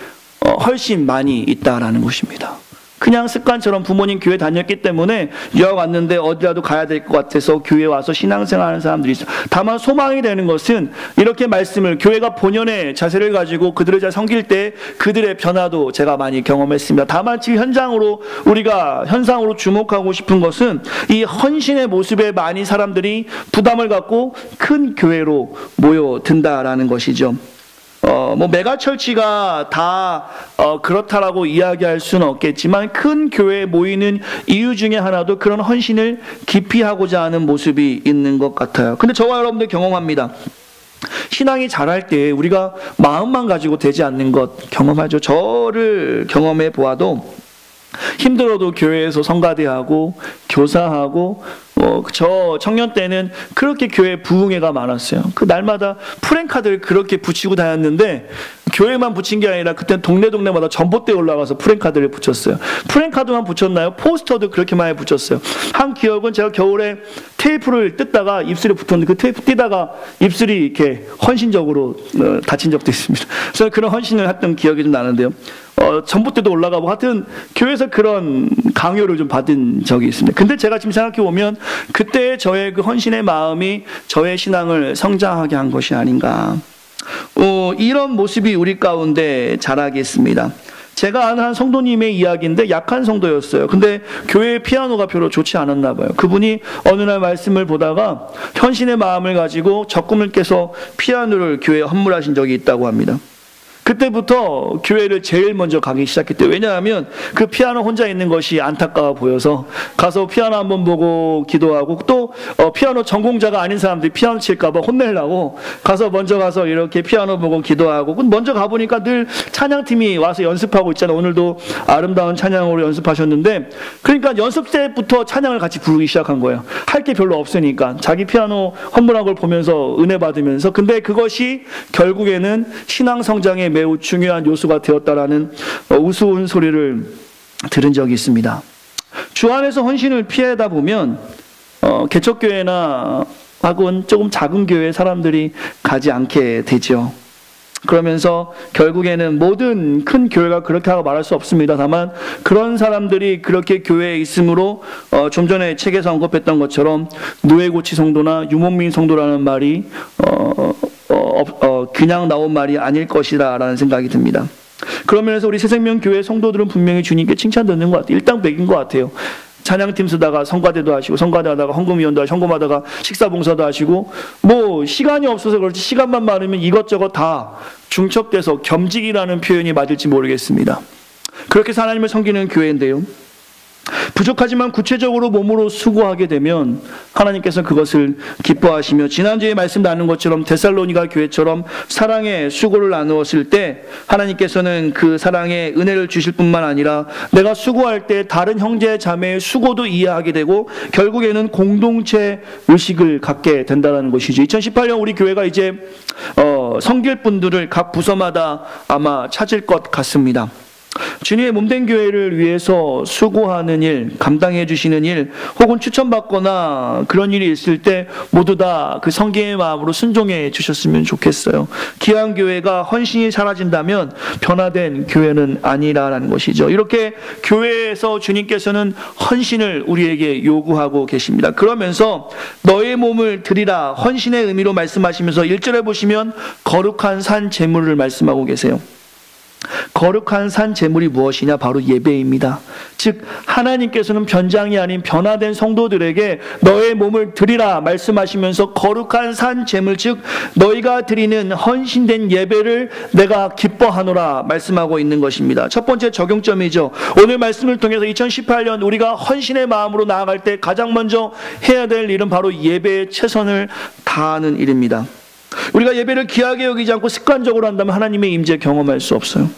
훨씬 많이 있다라는 것입니다. 그냥 습관처럼 부모님 교회 다녔기 때문에 유학 왔는데 어디라도 가야 될 것 같아서 교회 와서 신앙생활하는 사람들이 있어요. 다만 소망이 되는 것은 이렇게 말씀을, 교회가 본연의 자세를 가지고 그들을 잘 섬길 때 그들의 변화도 제가 많이 경험했습니다. 다만 지금 우리가 현상으로 주목하고 싶은 것은 이 헌신의 모습에 많이 사람들이 부담을 갖고 큰 교회로 모여든다라는 것이죠. 메가철치가 다 그렇다라고 이야기할 수는 없겠지만, 큰 교회에 모이는 이유 중에 하나도 그런 헌신을 기피하고자 하는 모습이 있는 것 같아요. 근데 저와 여러분들 경험합니다. 신앙이 자랄 때 우리가 마음만 가지고 되지 않는 것 경험하죠. 저를 경험해 보아도 힘들어도 교회에서 성가대하고 교사하고 저 청년 때는 그렇게 교회 부흥회가 많았어요. 그 날마다 프랭카드를 그렇게 붙이고 다녔는데 교회만 붙인 게 아니라 그때 동네마다 전봇대에 올라가서 프랭카드를 붙였어요. 프랭카드만 붙였나요? 포스터도 그렇게 많이 붙였어요. 한 기억은 제가 겨울에 테이프를 뜯다가 입술에 붙었는데 그 테이프 뜯다가 입술이 이렇게 헌신적으로 다친 적도 있습니다. 그래서 그런 헌신을 했던 기억이 좀 나는데요. 전봇대도 올라가고 하여튼 교회에서 그런 강요를 좀 받은 적이 있습니다. 근데 제가 지금 생각해 보면 그때 저의 그 헌신의 마음이 저의 신앙을 성장하게 한 것이 아닌가. 이런 모습이 우리 가운데 자라겠습니다. 제가 아는 한 성도님의 이야기인데 약한 성도였어요. 근데 교회 피아노가 별로 좋지 않았나 봐요. 그분이 어느 날 말씀을 보다가 헌신의 마음을 가지고 적금을 깨서 피아노를 교회에 헌물하신 적이 있다고 합니다. 그때부터 교회를 제일 먼저 가기 시작했대요. 왜냐하면 그 피아노 혼자 있는 것이 안타까워 보여서 가서 피아노 한번 보고 기도하고 또 피아노 전공자가 아닌 사람들이 피아노 칠까봐 혼내려고 먼저 가서 이렇게 피아노 보고 기도하고 먼저 가보니까 늘 찬양팀이 와서 연습하고 있잖아요. 오늘도 아름다운 찬양으로 연습하셨는데 그러니까 연습 때부터 찬양을 같이 부르기 시작한 거예요. 할 게 별로 없으니까 자기 피아노 헌물한 걸 보면서 은혜 받으면서 근데 그것이 결국에는 신앙 성장에 매우 중요한 요소가 되었다라는 우스운 소리를 들은 적이 있습니다. 주 안에서 헌신을 피하다 보면 개척교회나 혹은 조금 작은 교회 사람들이 가지 않게 되죠. 그러면서 결국에는 모든 큰 교회가 그렇게 하고 말할 수 없습니다. 다만 그런 사람들이 그렇게 교회에 있으므로 좀 전에 책에서 언급했던 것처럼 누에고치 성도나 유목민 성도라는 말이 그냥 나온 말이 아닐 것이다 라는 생각이 듭니다. 그런 면에서 우리 새생명교회 성도들은 분명히 주님께 칭찬받는 것 같아요. 일당백인 것 같아요. 찬양팀 쓰다가 성가대도 하시고 성가대하다가 헌금위원도 하시고 헌금하다가 식사봉사도 하시고 시간이 없어서 그렇지 시간만 많으면 이것저것 다 중첩돼서 겸직이라는 표현이 맞을지 모르겠습니다. 그렇게 해서 하나님을 섬기는 교회인데요. 부족하지만 구체적으로 몸으로 수고하게 되면 하나님께서 그것을 기뻐하시며 지난주에 말씀 나눈 것처럼 데살로니가 교회처럼 사랑의 수고를 나누었을 때 하나님께서는 그 사랑의 은혜를 주실 뿐만 아니라 내가 수고할 때 다른 형제 자매의 수고도 이해하게 되고 결국에는 공동체 의식을 갖게 된다는 것이죠. 2018년 우리 교회가 이제 섬길 분들을 각 부서마다 아마 찾을 것 같습니다. 주님의 몸된 교회를 위해서 수고하는 일, 감당해 주시는 일, 혹은 추천받거나 그런 일이 있을 때 모두 다 그 성경의 마음으로 순종해 주셨으면 좋겠어요. 기한 교회가 헌신이 사라진다면 변화된 교회는 아니라는 것이죠. 이렇게 교회에서 주님께서는 헌신을 우리에게 요구하고 계십니다. 그러면서 너의 몸을 드리라 헌신의 의미로 말씀하시면서 1절에 보시면 거룩한 산 제물을 말씀하고 계세요. 거룩한 산 제물이 무엇이냐? 바로 예배입니다. 즉 하나님께서는 변장이 아닌 변화된 성도들에게 너의 몸을 드리라 말씀하시면서 거룩한 산 제물, 즉 너희가 드리는 헌신된 예배를 내가 기뻐하노라 말씀하고 있는 것입니다. 첫 번째 적용점이죠. 오늘 말씀을 통해서 2018년 우리가 헌신의 마음으로 나아갈 때 가장 먼저 해야 될 일은 바로 예배에 최선을 다하는 일입니다. 우리가 예배를 귀하게 여기지 않고 습관적으로 한다면 하나님의 임재 경험할 수 없어요.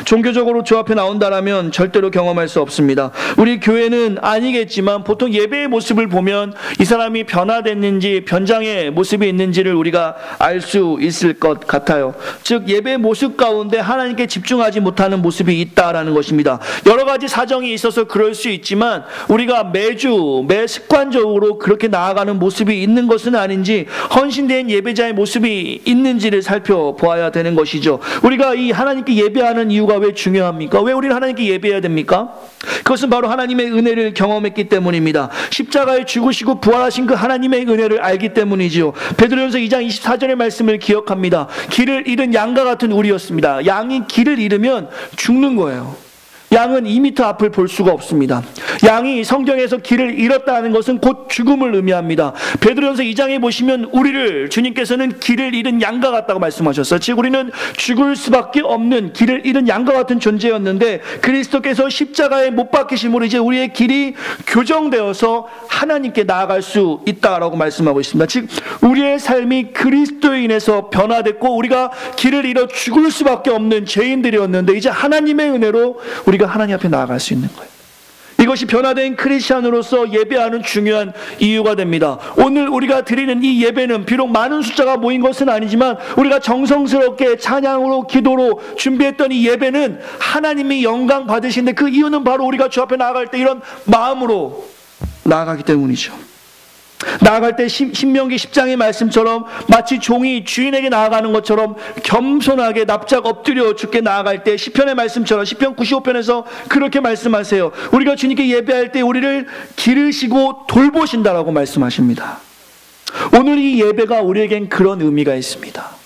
종교적으로 주 앞에 나온다라면 절대로 경험할 수 없습니다. 우리 교회는 아니겠지만 보통 예배의 모습을 보면 이 사람이 변화됐는지 변장의 모습이 있는지를 우리가 알 수 있을 것 같아요. 즉 예배의 모습 가운데 하나님께 집중하지 못하는 모습이 있다라는 것입니다. 여러 가지 사정이 있어서 그럴 수 있지만 우리가 매 습관적으로 그렇게 나아가는 모습이 있는 것은 아닌지 헌신된 예배자의 모습이 있는지를 살펴보아야 되는 것이죠. 우리가 이 하나님께 예배하는 이유가 왜 중요합니까? 왜 우리는 하나님께 예배해야 됩니까? 그것은 바로 하나님의 은혜를 경험했기 때문입니다. 십자가에 죽으시고 부활하신 그 하나님의 은혜를 알기 때문이지요. 베드로전서 2장 24절의 말씀을 기억합니다. 길을 잃은 양과 같은 우리였습니다. 양이 길을 잃으면 죽는 거예요. 양은 2m 앞을 볼 수가 없습니다. 양이 성경에서 길을 잃었다는 것은 곧 죽음을 의미합니다. 베드로전서 2장에 보시면 우리를 주님께서는 길을 잃은 양과 같다고 말씀하셨어요. 즉 우리는 죽을 수밖에 없는 길을 잃은 양과 같은 존재였는데 그리스도께서 십자가에 못 박히심으로 이제 우리의 길이 교정되어서 하나님께 나아갈 수 있다라고 말씀하고 있습니다. 즉 우리의 삶이 그리스도에 인해서 변화됐고 우리가 길을 잃어 죽을 수밖에 없는 죄인들이었는데 이제 하나님의 은혜로 우리가 우리가 하나님 앞에 나아갈 수 있는 거예요. 이것이 변화된 크리스찬으로서 예배하는 중요한 이유가 됩니다. 오늘 우리가 드리는 이 예배는 비록 많은 숫자가 모인 것은 아니지만 우리가 정성스럽게 찬양으로 기도로 준비했던 이 예배는 하나님이 영광 받으시는데 그 이유는 바로 우리가 주 앞에 나아갈 때 이런 마음으로 나아가기 때문이죠. 나아갈 때 신명기 10장의 말씀처럼 마치 종이 주인에게 나아가는 것처럼 겸손하게 납작 엎드려 주께 나아갈 때 시편의 말씀처럼 시편 95편에서 그렇게 말씀하세요. 우리가 주님께 예배할 때 우리를 기르시고 돌보신다라고 말씀하십니다. 오늘 이 예배가 우리에겐 그런 의미가 있습니다.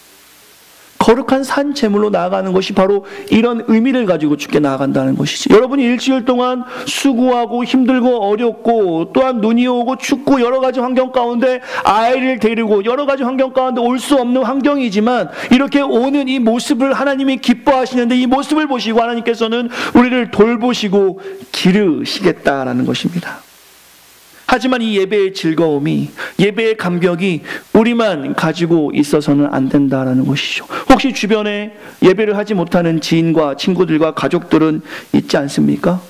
거룩한 산 제물로 나아가는 것이 바로 이런 의미를 가지고 주께 나아간다는 것이지. 여러분이 일주일 동안 수고하고 힘들고 어렵고 또한 눈이 오고 춥고 여러 가지 환경 가운데 아이를 데리고 여러 가지 환경 가운데 올 수 없는 환경이지만 이렇게 오는 이 모습을 하나님이 기뻐하시는데 이 모습을 보시고 하나님께서는 우리를 돌보시고 기르시겠다라는 것입니다. 하지만 이 예배의 즐거움이, 예배의 감격이 우리만 가지고 있어서는 안 된다라는 것이죠. 혹시 주변에 예배를 하지 못하는 지인과 친구들과 가족들은 있지 않습니까?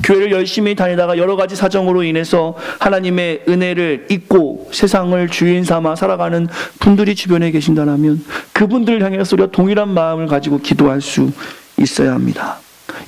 교회를 열심히 다니다가 여러 가지 사정으로 인해서 하나님의 은혜를 잊고 세상을 주인 삼아 살아가는 분들이 주변에 계신다면 그분들을 향해서 우리가 동일한 마음을 가지고 기도할 수 있어야 합니다.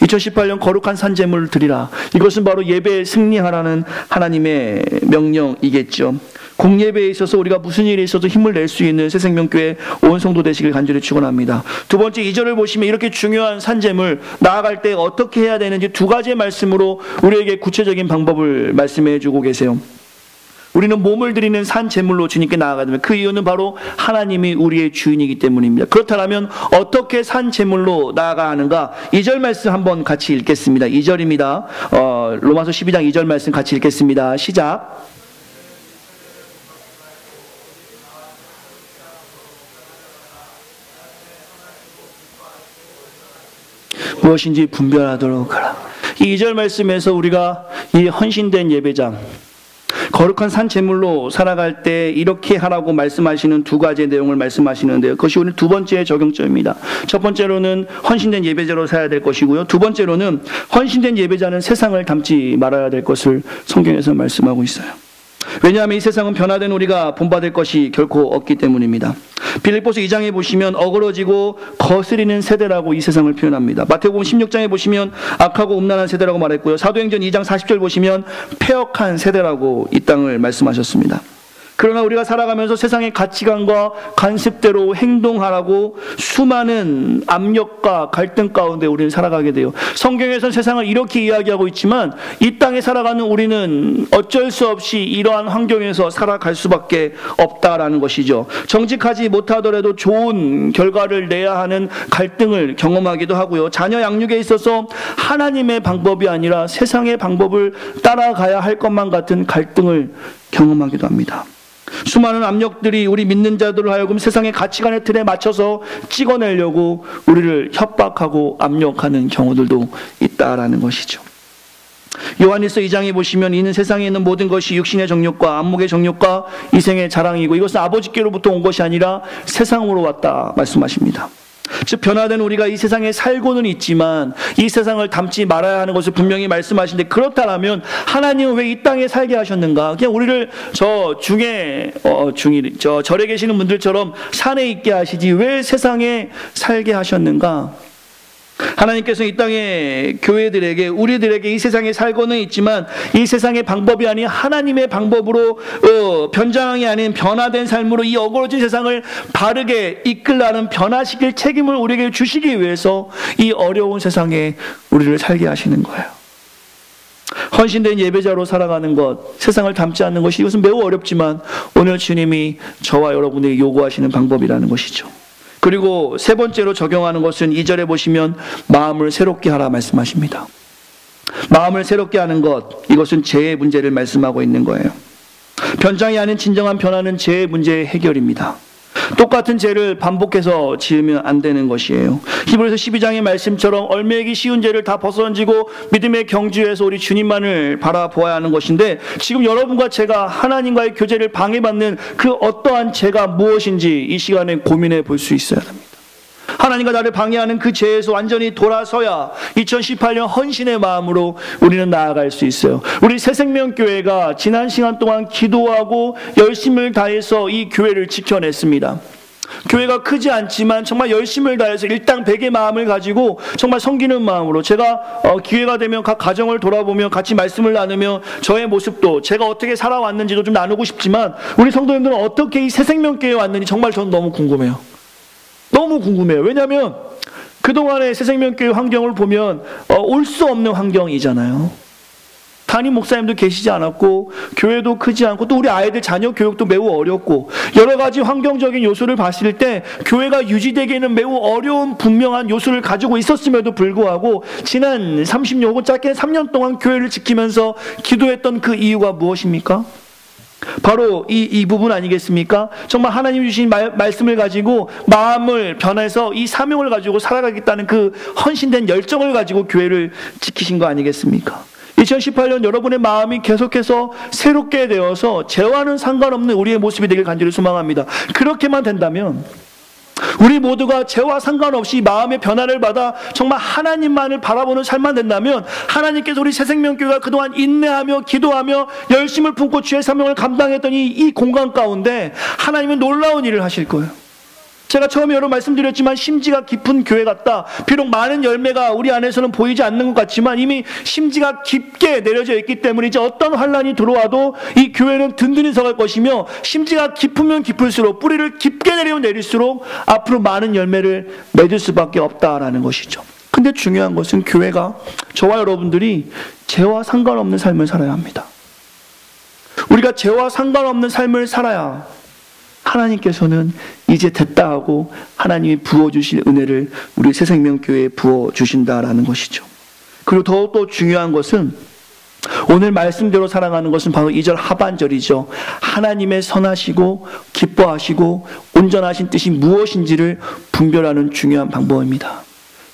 2018년 거룩한 산제물을 드리라. 이것은 바로 예배에 승리하라는 하나님의 명령이겠죠. 공예배에 있어서 우리가 무슨 일이 있어도 힘을 낼 수 있는 새생명교회 온 성도 되시길 간절히 축원합니다. 두 번째 2절을 보시면 이렇게 중요한 산제물 나아갈 때 어떻게 해야 되는지 두 가지의 말씀으로 우리에게 구체적인 방법을 말씀해 주고 계세요. 우리는 몸을 드리는 산 제물로 주님께 나아가면 그 이유는 바로 하나님이 우리의 주인이기 때문입니다. 그렇다면 어떻게 산 제물로 나아가 하는가? 2절 말씀 한번 같이 읽겠습니다. 2절입니다. 로마서 12장 2절 말씀 같이 읽겠습니다. 시작. 무엇인지 분별하도록 하라. 이 2절 말씀에서 우리가 이 헌신된 예배장, 거룩한 산 제물로 살아갈 때 이렇게 하라고 말씀하시는 두 가지의 내용을 말씀하시는데요. 그것이 오늘 두 번째 적용점입니다. 첫 번째로는 헌신된 예배자로 살아야 될 것이고요. 두 번째로는 헌신된 예배자는 세상을 닮지 말아야 될 것을 성경에서 말씀하고 있어요. 왜냐하면 이 세상은 변화된 우리가 본받을 것이 결코 없기 때문입니다. 빌립보서 2장에 보시면 어그러지고 거스리는 세대라고 이 세상을 표현합니다. 마태복음 16장에 보시면 악하고 음란한 세대라고 말했고요. 사도행전 2장 40절 보시면 패역한 세대라고 이 땅을 말씀하셨습니다. 그러나 우리가 살아가면서 세상의 가치관과 관습대로 행동하라고 수많은 압력과 갈등 가운데 우리는 살아가게 돼요. 성경에서는 세상을 이렇게 이야기하고 있지만 이 땅에 살아가는 우리는 어쩔 수 없이 이러한 환경에서 살아갈 수밖에 없다라는 것이죠. 정직하지 못하더라도 좋은 결과를 내야 하는 갈등을 경험하기도 하고요. 자녀 양육에 있어서 하나님의 방법이 아니라 세상의 방법을 따라가야 할 것만 같은 갈등을 경험하기도 합니다. 수많은 압력들이 우리 믿는 자들을 하여금 세상의 가치관의 틀에 맞춰서 찍어내려고 우리를 협박하고 압력하는 경우들도 있다라는 것이죠. 요한일서 2장에 보시면 이는 세상에 있는 모든 것이 육신의 정욕과 안목의 정욕과 이생의 자랑이고 이것은 아버지께로부터 온 것이 아니라 세상으로 왔다 말씀하십니다. 즉 변화된 우리가 이 세상에 살고는 있지만 이 세상을 닮지 말아야 하는 것을 분명히 말씀하시는데, 그렇다면 하나님은 왜 이 땅에 살게 하셨는가? 그냥 우리를 저 절에 계시는 분들처럼 산에 있게 하시지 왜 세상에 살게 하셨는가? 하나님께서 이 땅의 교회들에게, 우리들에게 이 세상에 살고는 있지만 이 세상의 방법이 아닌 하나님의 방법으로 변장이 아닌 변화된 삶으로 이 어그러진 세상을 바르게 이끌라는 변화시킬 책임을 우리에게 주시기 위해서 이 어려운 세상에 우리를 살게 하시는 거예요. 헌신된 예배자로 살아가는 것, 세상을 닮지 않는 것이 이것은 매우 어렵지만 오늘 주님이 저와 여러분에게 요구하시는 방법이라는 것이죠. 그리고 세 번째로 적용하는 것은 2절에 보시면 마음을 새롭게 하라 말씀하십니다. 마음을 새롭게 하는 것, 이것은 죄의 문제를 말씀하고 있는 거예요. 변장이 아닌 진정한 변화는 죄의 문제의 해결입니다. 똑같은 죄를 반복해서 지으면 안 되는 것이에요. 히브리서 12장의 말씀처럼 얼매이기 쉬운 죄를 다 벗어던지고 믿음의 경주에서 우리 주님만을 바라보아야 하는 것인데, 지금 여러분과 제가 하나님과의 교제를 방해받는 그 어떠한 죄가 무엇인지 이 시간에 고민해 볼 수 있어야 합니다. 하나님과 나를 방해하는 그 죄에서 완전히 돌아서야 2018년 헌신의 마음으로 우리는 나아갈 수 있어요. 우리 새생명교회가 지난 시간 동안 기도하고 열심을 다해서 이 교회를 지켜냈습니다. 교회가 크지 않지만 정말 열심을 다해서 일당 100의 마음을 가지고 정말 섬기는 마음으로, 제가 기회가 되면 각 가정을 돌아보며 같이 말씀을 나누며 저의 모습도, 제가 어떻게 살아왔는지도 좀 나누고 싶지만, 우리 성도님들은 어떻게 이 새생명교회에 왔는지 정말 저는 너무 궁금해요. 너무 궁금해요. 왜냐하면 그동안의 새생명교회 환경을 보면 올 수 없는 환경이잖아요. 담임 목사님도 계시지 않았고, 교회도 크지 않고, 또 우리 아이들 자녀 교육도 매우 어렵고, 여러 가지 환경적인 요소를 봤을 때 교회가 유지되기에는 매우 어려운 분명한 요소를 가지고 있었음에도 불구하고 지난 30년 혹은 짧게는 3년 동안 교회를 지키면서 기도했던 그 이유가 무엇입니까? 바로 이 부분 아니겠습니까? 정말 하나님 주신 말씀을 가지고 마음을 변해서 이 사명을 가지고 살아가겠다는 그 헌신된 열정을 가지고 교회를 지키신 거 아니겠습니까? 2018년 여러분의 마음이 계속해서 새롭게 되어서 죄와는 상관없는 우리의 모습이 되길 간절히 소망합니다. 그렇게만 된다면, 우리 모두가 죄와 상관없이 마음의 변화를 받아 정말 하나님만을 바라보는 삶만 된다면, 하나님께서 우리 새생명교회가 그동안 인내하며 기도하며 열심을 품고 주의 사명을 감당했던 이 공간 가운데 하나님은 놀라운 일을 하실 거예요. 제가 처음에 여러 말씀드렸지만 심지가 깊은 교회 같다. 비록 많은 열매가 우리 안에서는 보이지 않는 것 같지만 이미 심지가 깊게 내려져 있기 때문에 이제 어떤 환란이 들어와도 이 교회는 든든히 서갈 것이며, 심지가 깊으면 깊을수록, 뿌리를 깊게 내리면 내릴수록 앞으로 많은 열매를 맺을 수밖에 없다라는 것이죠. 근데 중요한 것은 교회가, 저와 여러분들이 죄와 상관없는 삶을 살아야 합니다. 우리가 죄와 상관없는 삶을 살아야 하나님께서는 이제 됐다 하고 하나님이 부어주실 은혜를 우리 새생명교회에 부어주신다라는 것이죠. 그리고 또 중요한 것은, 오늘 말씀대로 살아가는 것은 바로 2절 하반절이죠. 하나님의 선하시고 기뻐하시고 온전하신 뜻이 무엇인지를 분별하는 중요한 방법입니다.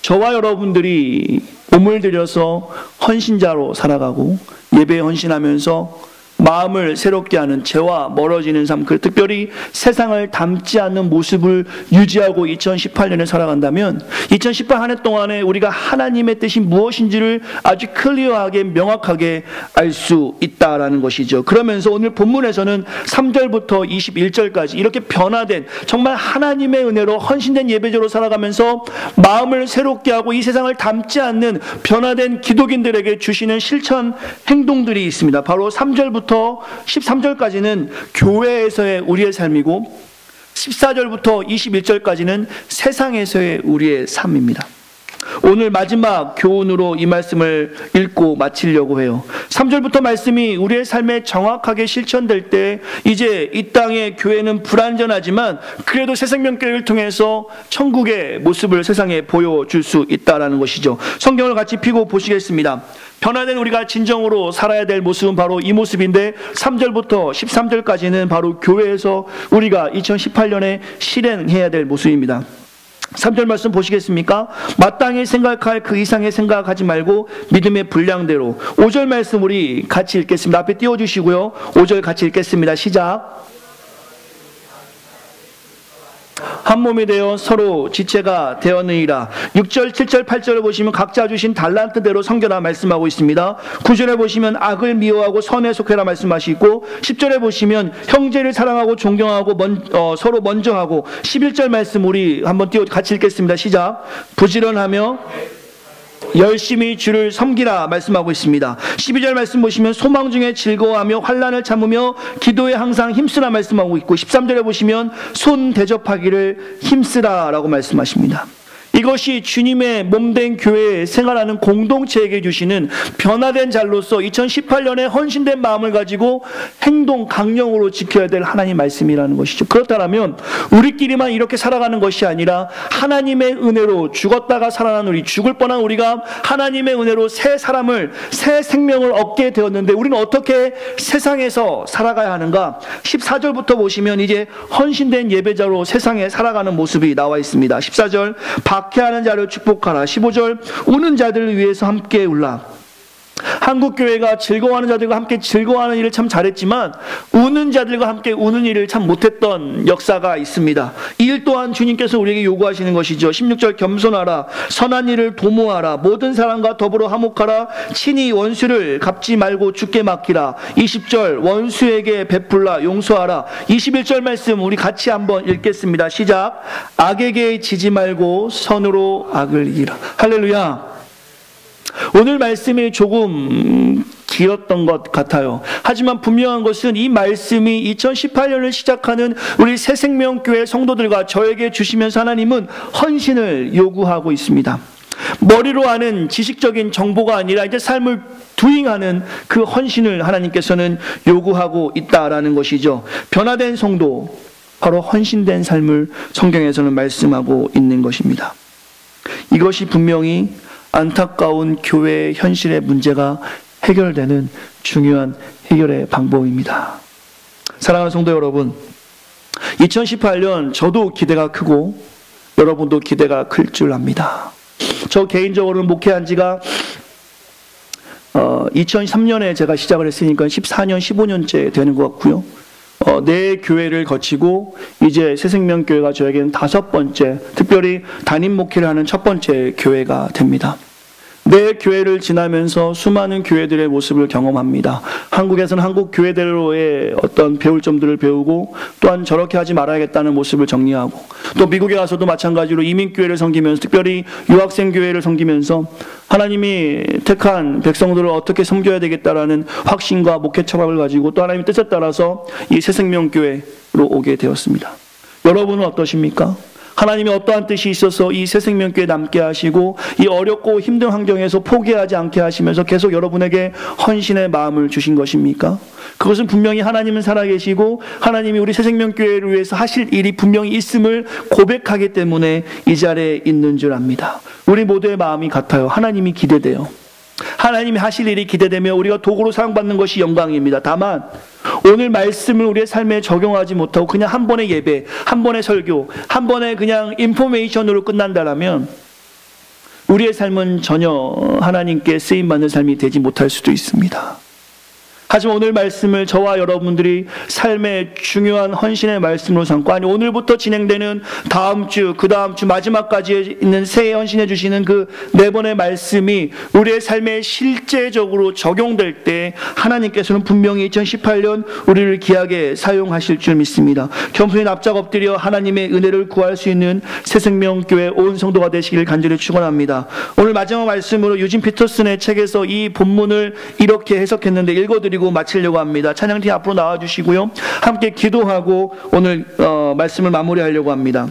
저와 여러분들이 몸을 들여서 헌신자로 살아가고 예배에 헌신하면서 마음을 새롭게 하는, 죄와 멀어지는 삶, 특별히 세상을 닮지 않는 모습을 유지하고 2018년에 살아간다면 2018 한 해 동안에 우리가 하나님의 뜻이 무엇인지를 아주 클리어하게 명확하게 알 수 있다라는 것이죠. 그러면서 오늘 본문에서는 3절부터 21절까지 이렇게 변화된, 정말 하나님의 은혜로 헌신된 예배자로 살아가면서 마음을 새롭게 하고 이 세상을 닮지 않는 변화된 기독인들에게 주시는 실천 행동들이 있습니다. 바로 3절부터 13절까지는 교회에서의 우리의 삶이고, 14절부터 21절까지는 세상에서의 우리의 삶입니다. 오늘 마지막 교훈으로 이 말씀을 읽고 마치려고 해요. 3절부터 말씀이 우리의 삶에 정확하게 실천될 때, 이제 이 땅의 교회는 불완전하지만 그래도 새생명교회를 통해서 천국의 모습을 세상에 보여줄 수 있다는 것이죠. 성경을 같이 펴고 보시겠습니다. 변화된 우리가 진정으로 살아야 될 모습은 바로 이 모습인데, 3절부터 13절까지는 바로 교회에서 우리가 2018년에 실행해야 될 모습입니다. 3절 말씀 보시겠습니까? 마땅히 생각할 그 이상의 생각하지 말고 믿음의 분량대로. 5절 말씀 우리 같이 읽겠습니다. 앞에 띄워주시고요. 5절 같이 읽겠습니다. 시작. 한 몸이 되어 서로 지체가 되었느니라. 6절, 7절, 8절을 보시면 각자 주신 달란트대로 섬겨라 말씀하고 있습니다. 9절에 보시면 악을 미워하고 선에 속해라 말씀하시고, 10절에 보시면 형제를 사랑하고 존경하고 서로 먼저 하고, 11절 말씀 우리 한번 같이 읽겠습니다. 시작. 부지런하며 열심히 주를 섬기라 말씀하고 있습니다. 12절 말씀 보시면 소망 중에 즐거워하며 환난을 참으며 기도에 항상 힘쓰라 말씀하고 있고, 13절에 보시면 손 대접하기를 힘쓰라라고 말씀하십니다. 이것이 주님의 몸된 교회에 생활하는 공동체에게 주시는 변화된 자로서 2018년에 헌신된 마음을 가지고 행동 강령으로 지켜야 될 하나님 말씀이라는 것이죠. 그렇다면 우리끼리만 이렇게 살아가는 것이 아니라 하나님의 은혜로 죽었다가 살아난 우리, 죽을 뻔한 우리가 하나님의 은혜로 새 사람을, 새 생명을 얻게 되었는데 우리는 어떻게 세상에서 살아가야 하는가? 14절부터 보시면 이제 헌신된 예배자로 세상에 살아가는 모습이 나와 있습니다. 14절 박해하는 자를 축복하라. 15절 우는 자들을 위해서 함께 울라. 한국교회가 즐거워하는 자들과 함께 즐거워하는 일을 참 잘했지만 우는 자들과 함께 우는 일을 참 못했던 역사가 있습니다. 이 일 또한 주님께서 우리에게 요구하시는 것이죠. 16절 겸손하라, 선한 일을 도모하라, 모든 사람과 더불어 화목하라, 친히 원수를 갚지 말고 주께 맡기라. 20절 원수에게 베풀라, 용서하라. 21절 말씀 우리 같이 한번 읽겠습니다. 시작. 악에게 지지 말고 선으로 악을 이기라. 할렐루야. 오늘 말씀이 조금 길었던 것 같아요. 하지만 분명한 것은 이 말씀이 2018년을 시작하는 우리 새생명교회 성도들과 저에게 주시면서 하나님은 헌신을 요구하고 있습니다. 머리로 아는 지식적인 정보가 아니라 이제 삶을 두잉하는 그 헌신을 하나님께서는 요구하고 있다라는 것이죠. 변화된 성도, 바로 헌신된 삶을 성경에서는 말씀하고 있는 것입니다. 이것이 분명히 안타까운 교회의 현실의 문제가 해결되는 중요한 해결의 방법입니다. 사랑하는 성도 여러분, 2018년 저도 기대가 크고 여러분도 기대가 클 줄 압니다. 저 개인적으로는 목회한 지가 2003년에 제가 시작을 했으니까 14년, 15년째 되는 것 같고요. 네 교회를 거치고 이제 새생명교회가 저에게는 5번째, 특별히 담임 목회를 하는 첫 번째 교회가 됩니다. 네 교회를 지나면서 수많은 교회들의 모습을 경험합니다. 한국에서는 한국 교회대로의 어떤 배울 점들을 배우고 또한 저렇게 하지 말아야겠다는 모습을 정리하고, 또 미국에 가서도 마찬가지로 이민교회를 섬기면서, 특별히 유학생교회를 섬기면서 하나님이 택한 백성들을 어떻게 섬겨야 되겠다라는 확신과 목회 철학을 가지고 또 하나님의 뜻에 따라서 이 새생명교회로 오게 되었습니다. 여러분은 어떠십니까? 하나님이 어떠한 뜻이 있어서 이 새생명교회 남게 하시고 이 어렵고 힘든 환경에서 포기하지 않게 하시면서 계속 여러분에게 헌신의 마음을 주신 것입니까? 그것은 분명히 하나님은 살아계시고 하나님이 우리 새생명교회를 위해서 하실 일이 분명히 있음을 고백하기 때문에 이 자리에 있는 줄 압니다. 우리 모두의 마음이 같아요. 하나님이 기대돼요. 하나님이 하실 일이 기대되며 우리가 도구로 사용받는 것이 영광입니다. 다만 오늘 말씀을 우리의 삶에 적용하지 못하고 그냥 한 번의 예배, 한 번의 설교, 한 번의 그냥 인포메이션으로 끝난다라면 우리의 삶은 전혀 하나님께 쓰임받는 삶이 되지 못할 수도 있습니다. 하지만 오늘 말씀을 저와 여러분들이 삶의 중요한 헌신의 말씀으로 삼고, 아니 오늘부터 진행되는 다음 주, 그 다음 주 마지막까지 있는 새해 헌신해 주시는 그 4번의 말씀이 우리의 삶에 실제적으로 적용될 때 하나님께서는 분명히 2018년 우리를 귀하게 사용하실 줄 믿습니다. 겸손히 납작 엎드려 하나님의 은혜를 구할 수 있는 새생명교회 온 성도가 되시길 간절히 축원합니다. 오늘 마지막 말씀으로 유진 피터슨의 책에서 이 본문을 이렇게 해석했는데 읽어드리고 마치려고 합니다. 찬양팀 앞으로 나와주시고요. 함께 기도하고 오늘 말씀을 마무리하려고 합니다.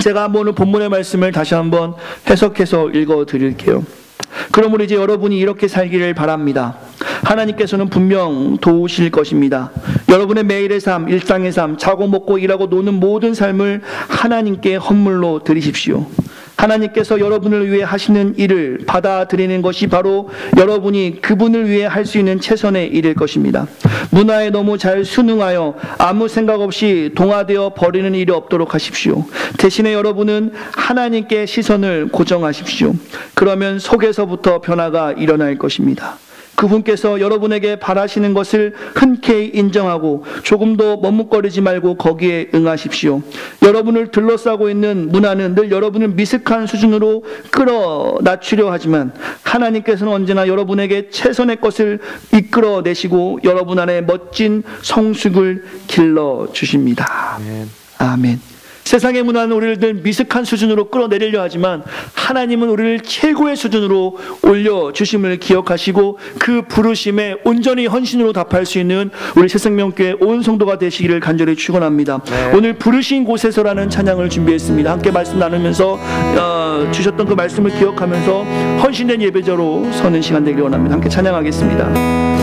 제가 한번 오늘 본문의 말씀을 다시 한번 해석해서 읽어드릴게요. 그러므로 이제 여러분이 이렇게 살기를 바랍니다. 하나님께서는 분명 도우실 것입니다. 여러분의 매일의 삶, 일상의 삶, 자고 먹고 일하고 노는 모든 삶을 하나님께 헌물로 드리십시오. 하나님께서 여러분을 위해 하시는 일을 받아들이는 것이 바로 여러분이 그분을 위해 할 수 있는 최선의 일일 것입니다. 문화에 너무 잘 순응하여 아무 생각 없이 동화되어 버리는 일이 없도록 하십시오. 대신에 여러분은 하나님께 시선을 고정하십시오. 그러면 속에서부터 변화가 일어날 것입니다. 그분께서 여러분에게 바라시는 것을 흔쾌히 인정하고 조금도 머뭇거리지 말고 거기에 응하십시오. 여러분을 둘러싸고 있는 문화는 늘 여러분을 미숙한 수준으로 끌어 낮추려 하지만 하나님께서는 언제나 여러분에게 최선의 것을 이끌어내시고 여러분 안에 멋진 성숙을 길러주십니다. 아멘. 아멘. 세상의 문화는 우리를 늘 미숙한 수준으로 끌어내리려 하지만 하나님은 우리를 최고의 수준으로 올려주심을 기억하시고 그 부르심에 온전히 헌신으로 답할 수 있는 우리 새생명교회 온 성도가 되시기를 간절히 축원합니다. 네. 오늘 부르신 곳에서라는 찬양을 준비했습니다. 함께 말씀 나누면서 주셨던 그 말씀을 기억하면서 헌신된 예배자로 서는 시간 되기를 원합니다. 함께 찬양하겠습니다.